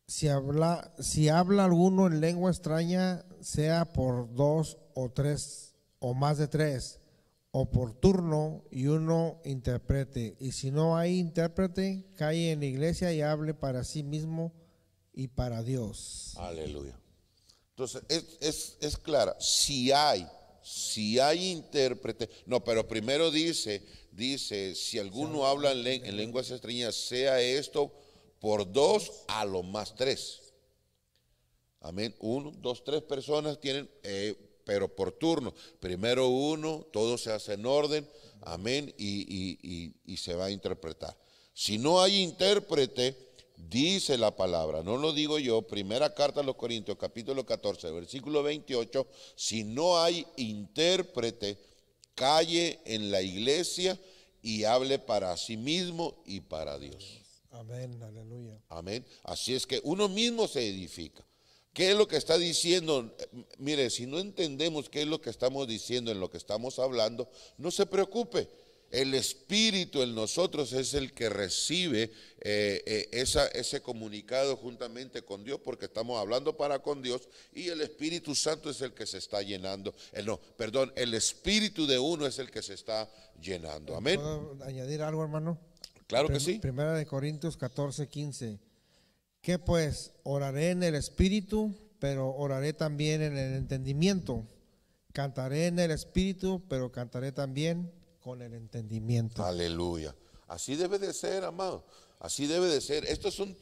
Si habla alguno en lengua extraña, sea por 2 o 3 o más de 3, o por turno, y uno interprete. Y si no hay intérprete, calle en la iglesia y hable para sí mismo y para Dios.
Aleluya. Entonces, es clara, si hay intérprete, no, pero primero dice, si alguno habla en lenguas extrañas, sea esto por 2 a lo más 3. Amén. 1, 2, 3 personas tienen, pero por turno. Primero uno, todo se hace en orden, amén, y se va a interpretar. Si no hay intérprete, dice la palabra, no lo digo yo, primera carta a los Corintios, capítulo 14, versículo 28, si no hay intérprete, calle en la iglesia y hable para sí mismo y para Dios.
Amén, aleluya.
Amén. Así es que uno mismo se edifica. ¿Qué es lo que está diciendo? Mire, si no entendemos qué es lo que estamos diciendo, en lo que estamos hablando, no se preocupe. El Espíritu en nosotros es el que recibe ese comunicado juntamente con Dios, porque estamos hablando para con Dios, y el Espíritu Santo es el que se está llenando. El Espíritu de uno es el que se está llenando. Amén.
¿Puedo añadir algo, hermano?
Claro que sí.
Primera de Corintios 14, 15. ¿Qué pues? Oraré en el Espíritu, pero oraré también en el entendimiento. Cantaré en el Espíritu, pero cantaré también con el entendimiento.
Aleluya. Así debe de ser, amado. Así debe de ser. Estos son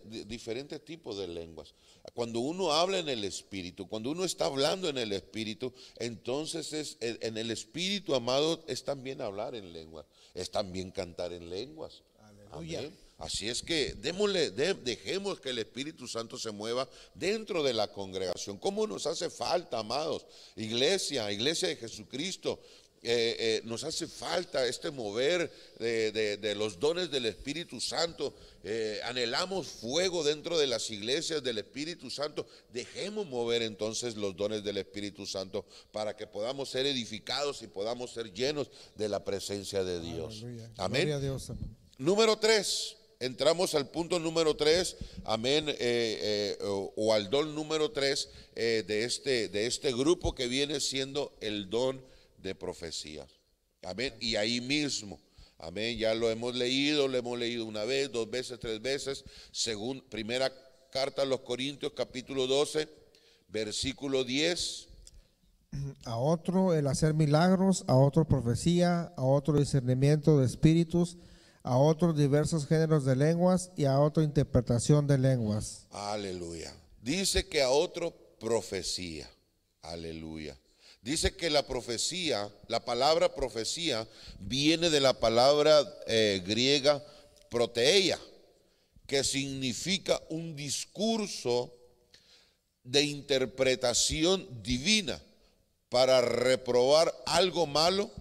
diferentes tipos de lenguas. Cuando uno habla en el Espíritu, cuando uno está hablando en el Espíritu, entonces en el Espíritu, amado, es también hablar en lenguas, es también cantar en lenguas.
Aleluya.
Amén. Así es que dejemos que el Espíritu Santo se mueva dentro de la congregación. ¿Cómo nos hace falta, amados? Iglesia de Jesucristo. Nos hace falta este mover de los dones del Espíritu Santo. Anhelamos fuego dentro de las iglesias del Espíritu Santo. Dejemos mover entonces los dones del Espíritu Santo para que podamos ser edificados y podamos ser llenos de la presencia de Dios.
Aleluya.
Amén.
Gloria a Dios.
Número 3. Entramos al punto número 3, amén, o al don número 3 de este grupo que viene siendo el don de profecía. Amén. Y ahí mismo, amén, ya lo hemos leído una vez, 2 veces, 3 veces, según primera carta a los Corintios, capítulo 12, versículo 10.
A otro el hacer milagros, a otro profecía, a otro discernimiento de espíritus, a otros diversos géneros de lenguas y a otra interpretación de lenguas.
Aleluya. Dice que a otro profecía. Aleluya. Dice que la profecía, la palabra profecía viene de la palabra griega proteia, que significa un discurso de interpretación divina para reprobar algo malo,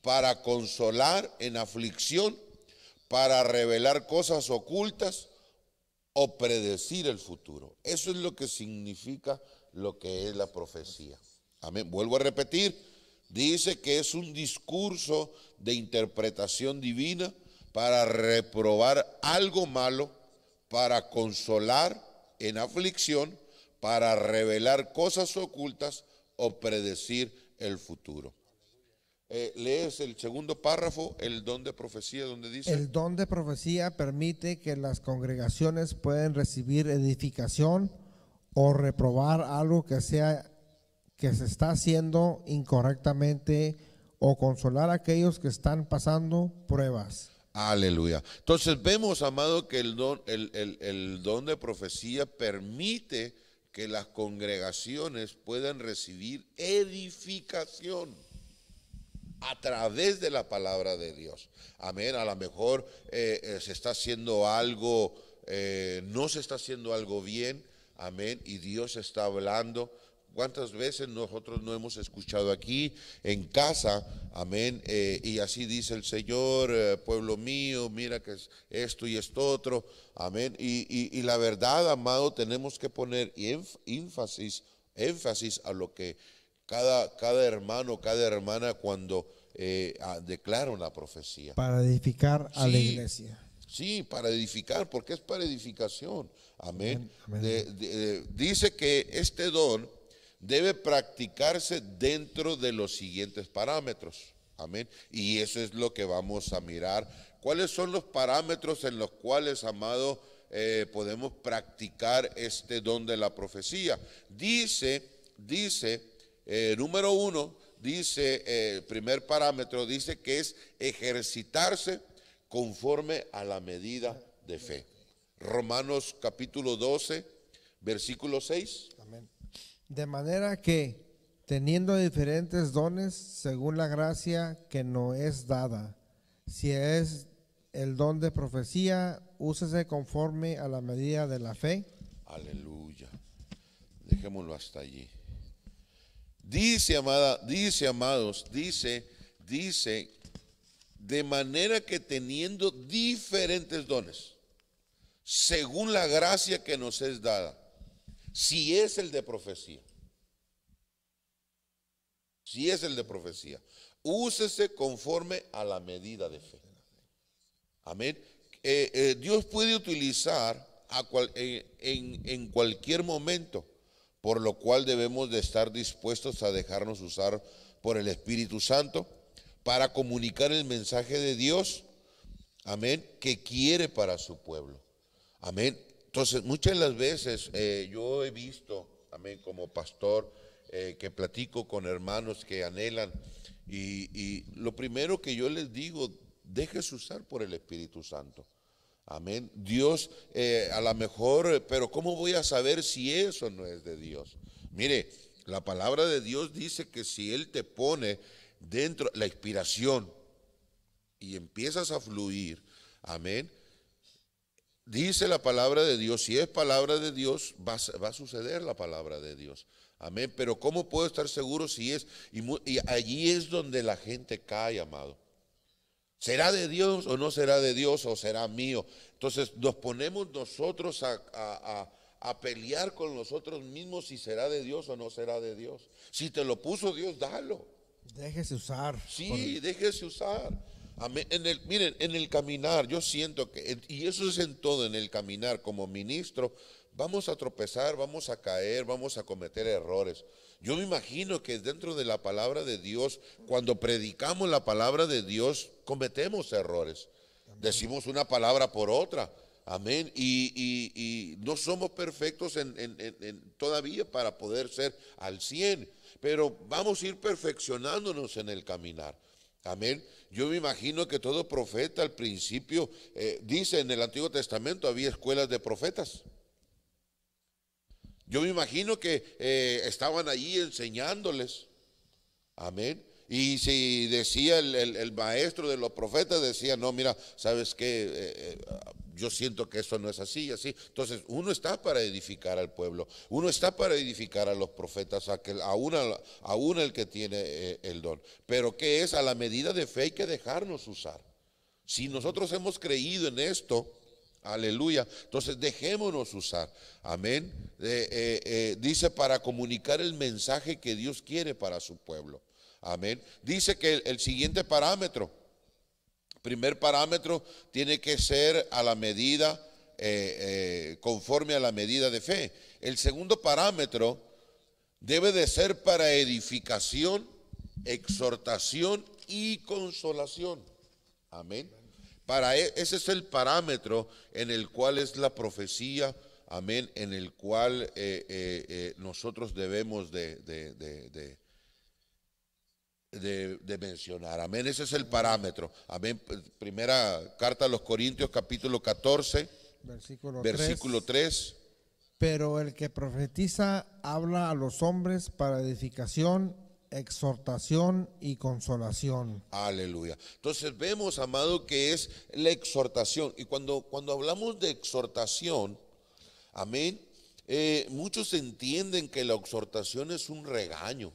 para consolar en aflicción, para revelar cosas ocultas o predecir el futuro. Eso es lo que significa lo que es la profecía. Amén. Vuelvo a repetir, dice que es un discurso de interpretación divina para reprobar algo malo, para consolar en aflicción, para revelar cosas ocultas o predecir el futuro. lees el segundo párrafo, el don de profecía, donde dice:
el don de profecía permite que las congregaciones puedan recibir edificación o reprobar algo que se está haciendo incorrectamente, o consolar a aquellos que están pasando pruebas.
Aleluya. Entonces vemos, amado, que el don de profecía permite que las congregaciones puedan recibir edificación a través de la palabra de Dios. Amén. A lo mejor se está haciendo algo, no se está haciendo algo bien. Amén. Y Dios está hablando. ¿Cuántas veces nosotros no hemos escuchado aquí en casa? Amén. Y así dice el Señor: pueblo mío, mira que es esto y esto otro. Amén. Y la verdad, amado, tenemos que poner énfasis a lo que cada hermano, cada hermana cuando declara una profecía.
Para edificar a la iglesia.
Sí, para edificar, porque es para edificación. Amén.
Amén.
Dice que este don debe practicarse dentro de los siguientes parámetros. Amén. Y eso es lo que vamos a mirar. ¿Cuáles son los parámetros en los cuales, amado, podemos practicar este don de la profecía? Dice, número 1, dice, primer parámetro, dice que es ejercitarse conforme a la medida de fe. Romanos capítulo 12, versículo 6.
Amén. De manera que, teniendo diferentes dones según la gracia que nos es dada, si es el don de profecía, úsese conforme a la medida de la fe.
Aleluya. Dejémoslo hasta allí. Dice, amados, de manera que teniendo diferentes dones, según la gracia que nos es dada, si es el de profecía, úsese conforme a la medida de fe. Amén. Dios puede utilizar en cualquier momento, por lo cual debemos de estar dispuestos a dejarnos usar por el Espíritu Santo para comunicar el mensaje de Dios, amén, que quiere para su pueblo. Amén. Entonces, muchas de las veces yo he visto, amén, como pastor, que platico con hermanos que anhelan, y lo primero que yo les digo: déjese usar por el Espíritu Santo. Amén. Dios, a lo mejor, pero ¿cómo voy a saber si eso no es de Dios? Mire, la palabra de Dios dice que si Él te pone dentro la inspiración y empiezas a fluir, amén, dice la palabra de Dios, si es palabra de Dios, va a suceder la palabra de Dios. Amén. Pero ¿cómo puedo estar seguro si es? Y allí es donde la gente cae, amado. ¿Será de Dios o no será de Dios, o será mío? Entonces nos ponemos nosotros a pelear con nosotros mismos si será de Dios o no será de Dios. Si te lo puso Dios, dalo.
Déjese usar.
Sí, déjese usar. Amén. Miren, en el caminar, yo siento que, y eso es en todo, en el caminar como ministro, vamos a tropezar, vamos a caer, vamos a cometer errores. Yo me imagino que dentro de la palabra de Dios, cuando predicamos la palabra de Dios, cometemos errores. Amén. Decimos una palabra por otra. Amén. Y no somos perfectos todavía para poder ser al 100, pero vamos a ir perfeccionándonos en el caminar. Amén. Yo me imagino que todo profeta al principio, dice en el Antiguo Testamento, había escuelas de profetas. Yo me imagino que estaban allí enseñándoles. Amén. Y si decía el maestro de los profetas, decía: no, mira, ¿sabes qué? Yo siento que eso no es así, así. Entonces, uno está para edificar al pueblo. Uno está para edificar a los profetas, aún el que tiene el don. Pero ¿qué es? A la medida de fe hay que dejarnos usar. Si nosotros hemos creído en esto, aleluya, entonces dejémonos usar. Amén. Dice para comunicar el mensaje que Dios quiere para su pueblo. Amén. Dice que el siguiente parámetro, primer parámetro, tiene que ser a la medida, conforme a la medida de fe. El segundo parámetro debe de ser para edificación, exhortación y consolación. Amén. Ese es el parámetro en el cual es la profecía, amén, en el cual nosotros debemos de mencionar. Amén, ese es el parámetro. Amén. Primera carta a los Corintios, capítulo 14, versículo 3.
Pero el que profetiza habla a los hombres para edificación, exhortación y consolación.
Aleluya. Entonces vemos, amado, que es la exhortación. Y cuando hablamos de exhortación, amén, muchos entienden que la exhortación es un regaño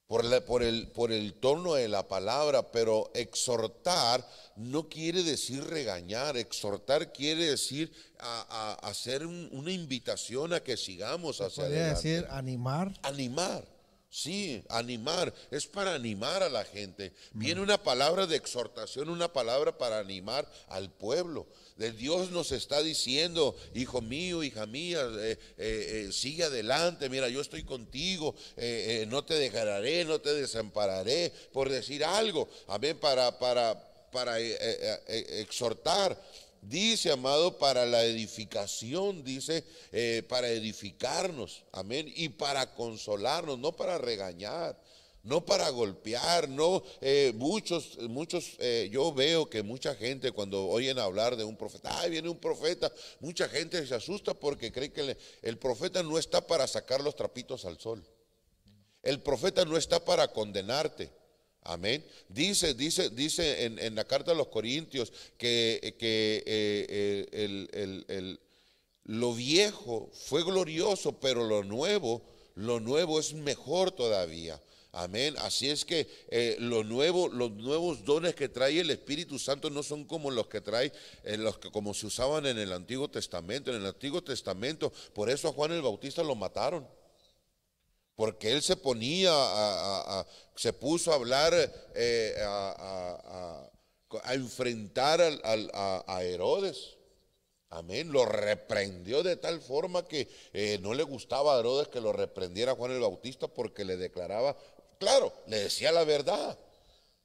por el tono de la palabra, pero exhortar no quiere decir regañar. Exhortar quiere decir a hacer una invitación a que sigamos hacia adelante.
Podría decir animar.
Animar. Sí, animar, es para animar a la gente. Viene una palabra de exhortación, una palabra para animar al pueblo. De Dios nos está diciendo, hijo mío, hija mía, sigue adelante, mira, yo estoy contigo, no te dejaré, no te desampararé, por decir algo, amén, para exhortar. Dice, amado, para la edificación, dice, para edificarnos, amén, y para consolarnos, no para regañar, no para golpear, no, muchos, yo veo que mucha gente cuando oyen hablar de un profeta, ay, viene un profeta, mucha gente se asusta porque cree que el profeta no está para sacar los trapitos al sol, el profeta no está para condenarte. Amén. Dice en la carta a los Corintios que lo viejo fue glorioso, pero lo nuevo es mejor todavía. Amén. Así es que los nuevos dones que trae el Espíritu Santo no son como los que trae, como se usaban en el Antiguo Testamento. En el Antiguo Testamento, por eso a Juan el Bautista lo mataron. Porque él se puso a hablar, a enfrentar a Herodes. Amén. Lo reprendió de tal forma que no le gustaba a Herodes que lo reprendiera Juan el Bautista porque le declaraba, claro, le decía la verdad.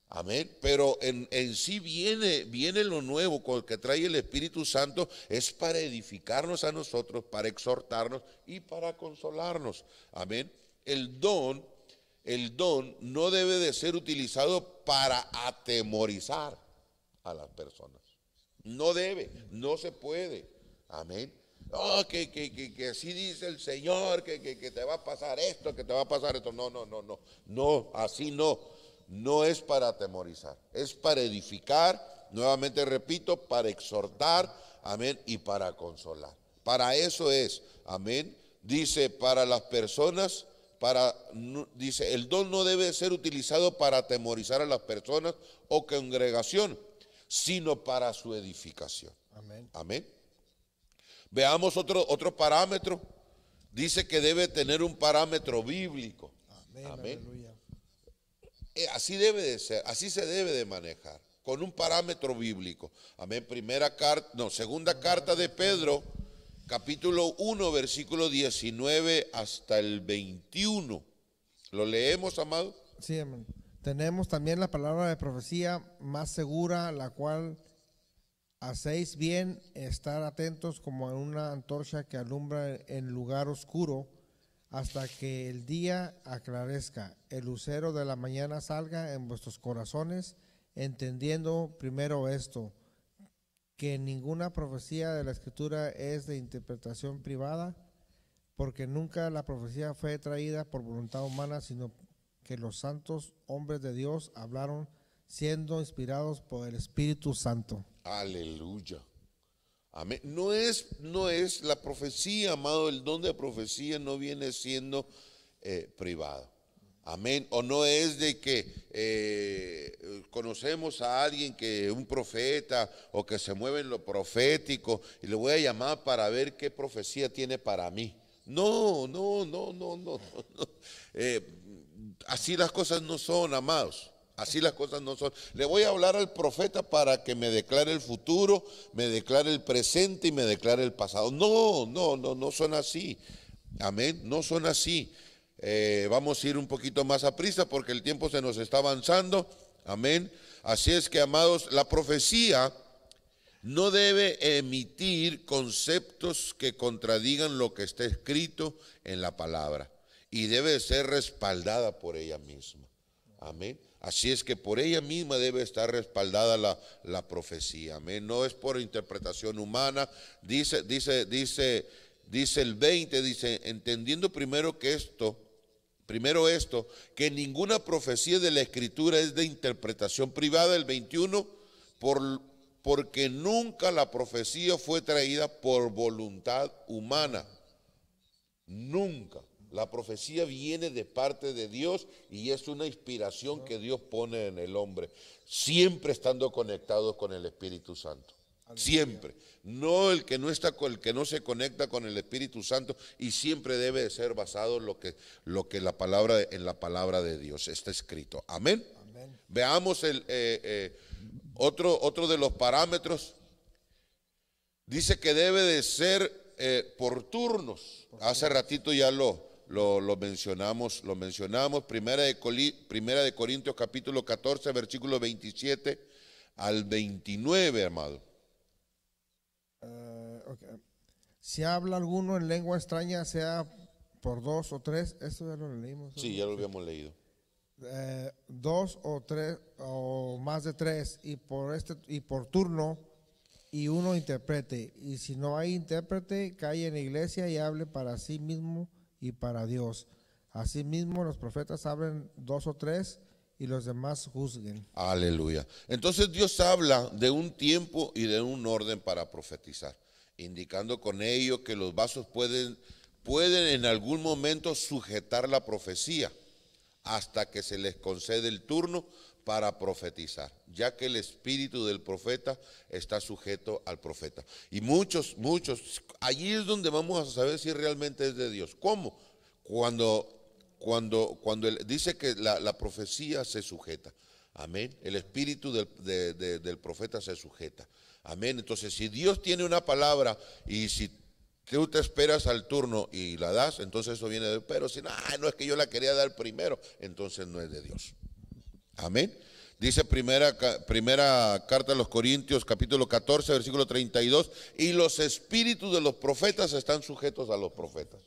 Amén. Pero en sí viene lo nuevo con el que trae el Espíritu Santo, es para edificarnos a nosotros, para exhortarnos y para consolarnos. Amén. El don no debe de ser utilizado para atemorizar a las personas. No debe, no se puede. Amén. Oh, que así dice el Señor, que te va a pasar esto, que te va a pasar esto. No, así no. No es para atemorizar, es para edificar, nuevamente repito, para exhortar, amén, y para consolar. Para eso es, amén. Dice, para las personas, dice, el don no debe ser utilizado para atemorizar a las personas o congregación, sino para su edificación.
Amén.
Amén. Veamos otro parámetro. Dice que debe tener un parámetro bíblico.
Amén. Aleluya.
Así debe de ser, así se debe de manejar, con un parámetro bíblico. Amén. Segunda carta de Pedro, capítulo 1, versículo 19 hasta el 21. ¿Lo leemos, amado?
Sí, amén. Tenemos también la palabra de profecía más segura, la cual hacéis bien estar atentos como en una antorcha que alumbra en lugar oscuro, hasta que el día aclarezca, el lucero de la mañana salga en vuestros corazones, entendiendo primero esto, que ninguna profecía de la Escritura es de interpretación privada, porque nunca la profecía fue traída por voluntad humana, sino que los santos hombres de Dios hablaron siendo inspirados por el Espíritu Santo.
Aleluya. Amén. No es la profecía, amado, el don de profecía no viene siendo privado. Amén. O no es de que conocemos a alguien que un profeta o que se mueve en lo profético y le voy a llamar para ver qué profecía tiene para mí. No. Así las cosas no son, amados. Así las cosas no son. Le voy a hablar al profeta para que me declare el futuro, me declare el presente y me declare el pasado. No son así. Amén, no son así. Vamos a ir un poquito más a prisa porque el tiempo se nos está avanzando. Amén. Así es que, amados, la profecía no debe emitir conceptos que contradigan lo que está escrito en la palabra y debe ser respaldada por ella misma. Amén. Así es que por ella misma debe estar respaldada la profecía. Amén. No es por interpretación humana. Dice el 20, dice, entendiendo primero esto, que ninguna profecía de la Escritura es de interpretación privada. El 21, porque nunca la profecía fue traída por voluntad humana. Nunca. La profecía viene de parte de Dios y es una inspiración que Dios pone en el hombre, siempre estando conectados con el Espíritu Santo. Siempre. No el que no se conecta con el Espíritu Santo, y siempre debe de ser basado en en la palabra de Dios está escrito. Amén.
Amén.
Veamos otro de los parámetros. Dice que debe de ser por turnos. Hace ratito ya lo mencionamos. Primera de Corintios capítulo 14, versículo 27 al 29, amado.
Okay. Si habla alguno en lengua extraña, sea por 2 o 3, eso ya lo leímos.
Sí, ya lo habíamos leído.
2 o 3 o más de 3 y por turno, y uno interprete. Y si no hay intérprete, calle en la iglesia y hable para sí mismo y para Dios. Asimismo, los profetas hablen 2 o 3 y los demás juzguen.
Aleluya. Entonces Dios habla de un tiempo y de un orden para profetizar, indicando con ello que los vasos pueden en algún momento sujetar la profecía hasta que se les concede el turno para profetizar, ya que el espíritu del profeta está sujeto al profeta. Y muchos, allí es donde vamos a saber si realmente es de Dios. ¿Cómo? Cuando él dice que la profecía se sujeta. Amén. El espíritu del profeta se sujeta. Amén. Entonces, si Dios tiene una palabra y si tú te esperas al turno y la das, entonces eso viene de Dios. Pero si no es que yo la quería dar primero, entonces no es de Dios. Amén. Dice primera carta a los Corintios, capítulo 14, versículo 32, y los espíritus de los profetas están sujetos a los profetas.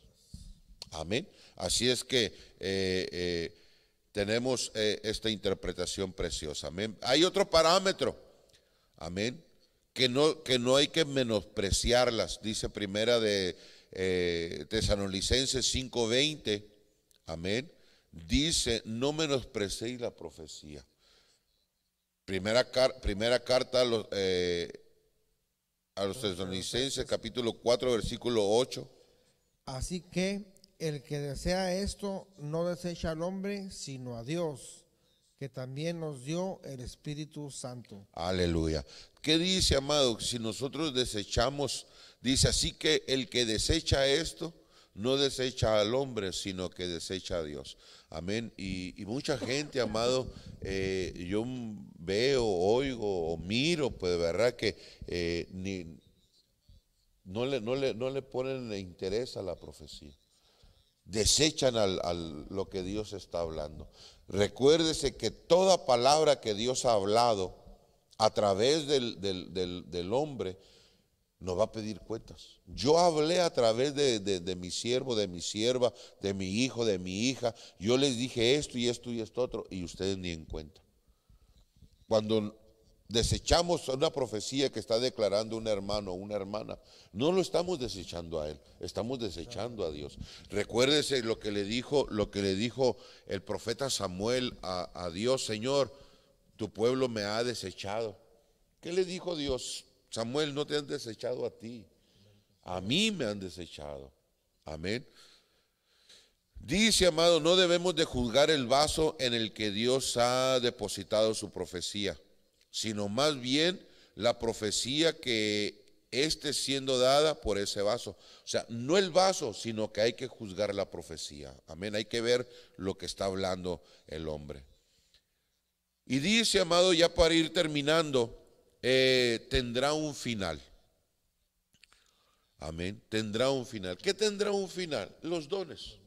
Amén. Así es que tenemos esta interpretación preciosa. Amén. Hay otro parámetro, amén, que no hay que menospreciarlas. Dice primera de Tesalonicenses 5:20, amén. Dice, no menospreciéis la profecía. Primera carta a los Tesalonicenses, capítulo 4, versículo 8.
Así que el que desea esto no desecha al hombre, sino a Dios, que también nos dio el Espíritu Santo.
Aleluya. ¿Qué dice, amado? Si nosotros desechamos, dice, así que el que desecha esto no desecha al hombre, sino que desecha a Dios. Amén. Y mucha gente, amado, yo veo, oigo o miro, pues de verdad que no le ponen interés a la profecía. Desechan lo que Dios está hablando. Recuérdese que toda palabra que Dios ha hablado a través del hombre nos va a pedir cuentas. Yo hablé a través de mi siervo, de mi sierva, de mi hijo, de mi hija. Yo les dije esto y esto y esto otro, y ustedes ni en cuenta. Cuando desechamos una profecía que está declarando un hermano o una hermana, no lo estamos desechando a él, estamos desechando a Dios. Recuérdese lo que le dijo el profeta Samuel a Dios: Señor, tu pueblo me ha desechado. ¿Qué le dijo Dios? Samuel, no te han desechado a ti, a mí me han desechado. Amén. Dice, amado, no debemos de juzgar el vaso en el que Dios ha depositado su profecía, sino más bien la profecía que esté siendo dada por ese vaso. O sea, no el vaso, sino que hay que juzgar la profecía. Amén, hay que ver lo que está hablando el hombre. Y dice, amado, ya para ir terminando, tendrá un final. Amén, tendrá un final. ¿Qué tendrá un final? Los dones.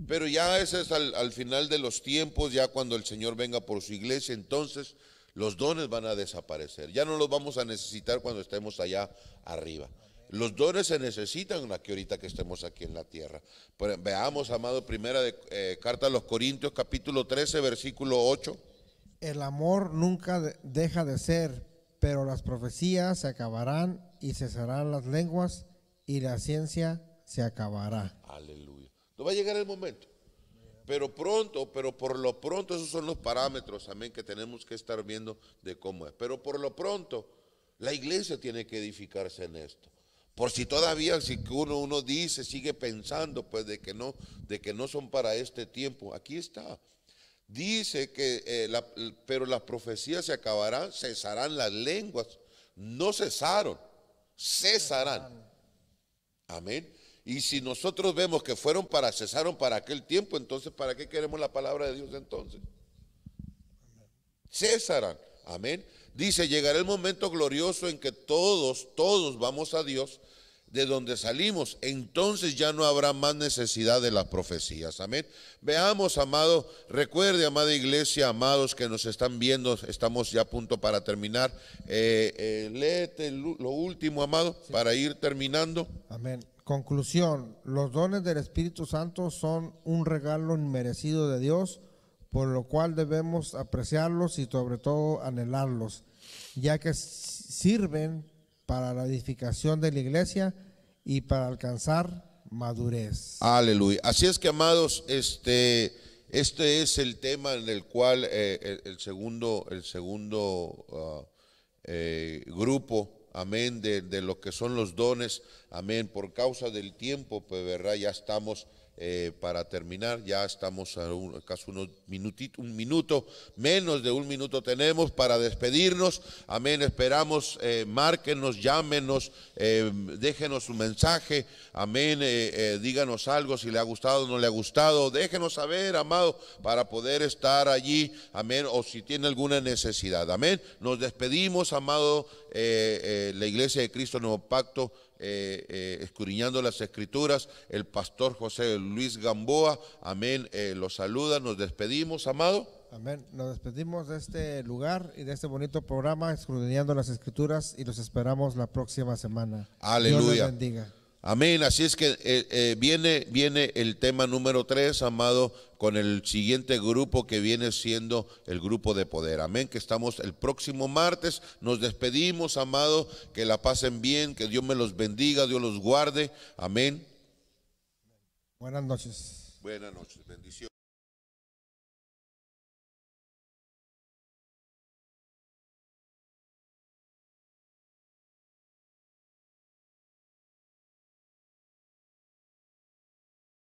Pero ya ese es al final de los tiempos, ya cuando el Señor venga por su iglesia, entonces los dones van a desaparecer. Ya no los vamos a necesitar cuando estemos allá arriba. Los dones se necesitan aquí ahorita que estemos aquí en la tierra. Pero veamos, amado, primera carta a los Corintios, capítulo 13, versículo 8.
El amor nunca deja de ser, pero las profecías se acabarán y cesarán las lenguas y la ciencia se acabará.
Aleluya. No va a llegar el momento. Pero por lo pronto, esos son los parámetros, amén, que tenemos que estar viendo de cómo es. Pero por lo pronto, la iglesia tiene que edificarse en esto. Por si todavía, si uno dice, sigue pensando, pues de que no son para este tiempo, aquí está. Dice que, pero las profecías se acabarán, cesarán las lenguas. No cesaron, cesarán. Amén. Y si nosotros vemos que cesaron para aquel tiempo, entonces ¿para qué queremos la palabra de Dios entonces? Cesarán. Amén. Dice, llegará el momento glorioso en que todos vamos a Dios, de donde salimos, entonces ya no habrá más necesidad de las profecías. Amén. Veamos, amado, recuerde, amada iglesia, amados que nos están viendo, estamos ya a punto para terminar. Léete lo último, amado, sí, para ir terminando.
Amén. Conclusión, los dones del Espíritu Santo son un regalo inmerecido de Dios, por lo cual debemos apreciarlos y sobre todo anhelarlos, ya que sirven para la edificación de la iglesia y para alcanzar madurez. Aleluya.
Así es que, amados, este es el tema en el cual el segundo grupo, amén, de lo que son los dones, amén, por causa del tiempo, pues verdad, ya estamos para terminar, ya estamos a casi un minuto, menos de un minuto tenemos para despedirnos, amén. Esperamos, márquenos, llámenos, déjenos su mensaje, amén, díganos algo, si le ha gustado o no le ha gustado, déjenos saber, amado, para poder estar allí, amén, o si tiene alguna necesidad, amén. Nos despedimos, amado, la Iglesia de Cristo Nuevo Pacto, escudriñando las Escrituras, el pastor José Luis Gamboa, amén, los saluda, nos despedimos, amado.
Amén, nos despedimos de este lugar y de este bonito programa, escudriñando las Escrituras, y los esperamos la próxima semana.
Aleluya.
Dios les bendiga.
Amén, así es que viene el tema número 3, amado, con el siguiente grupo que viene siendo el grupo de poder. Amén, que estamos el próximo martes, nos despedimos, amado, que la pasen bien, que Dios me los bendiga, Dios los guarde. Amén.
Buenas noches.
Buenas noches, bendiciones.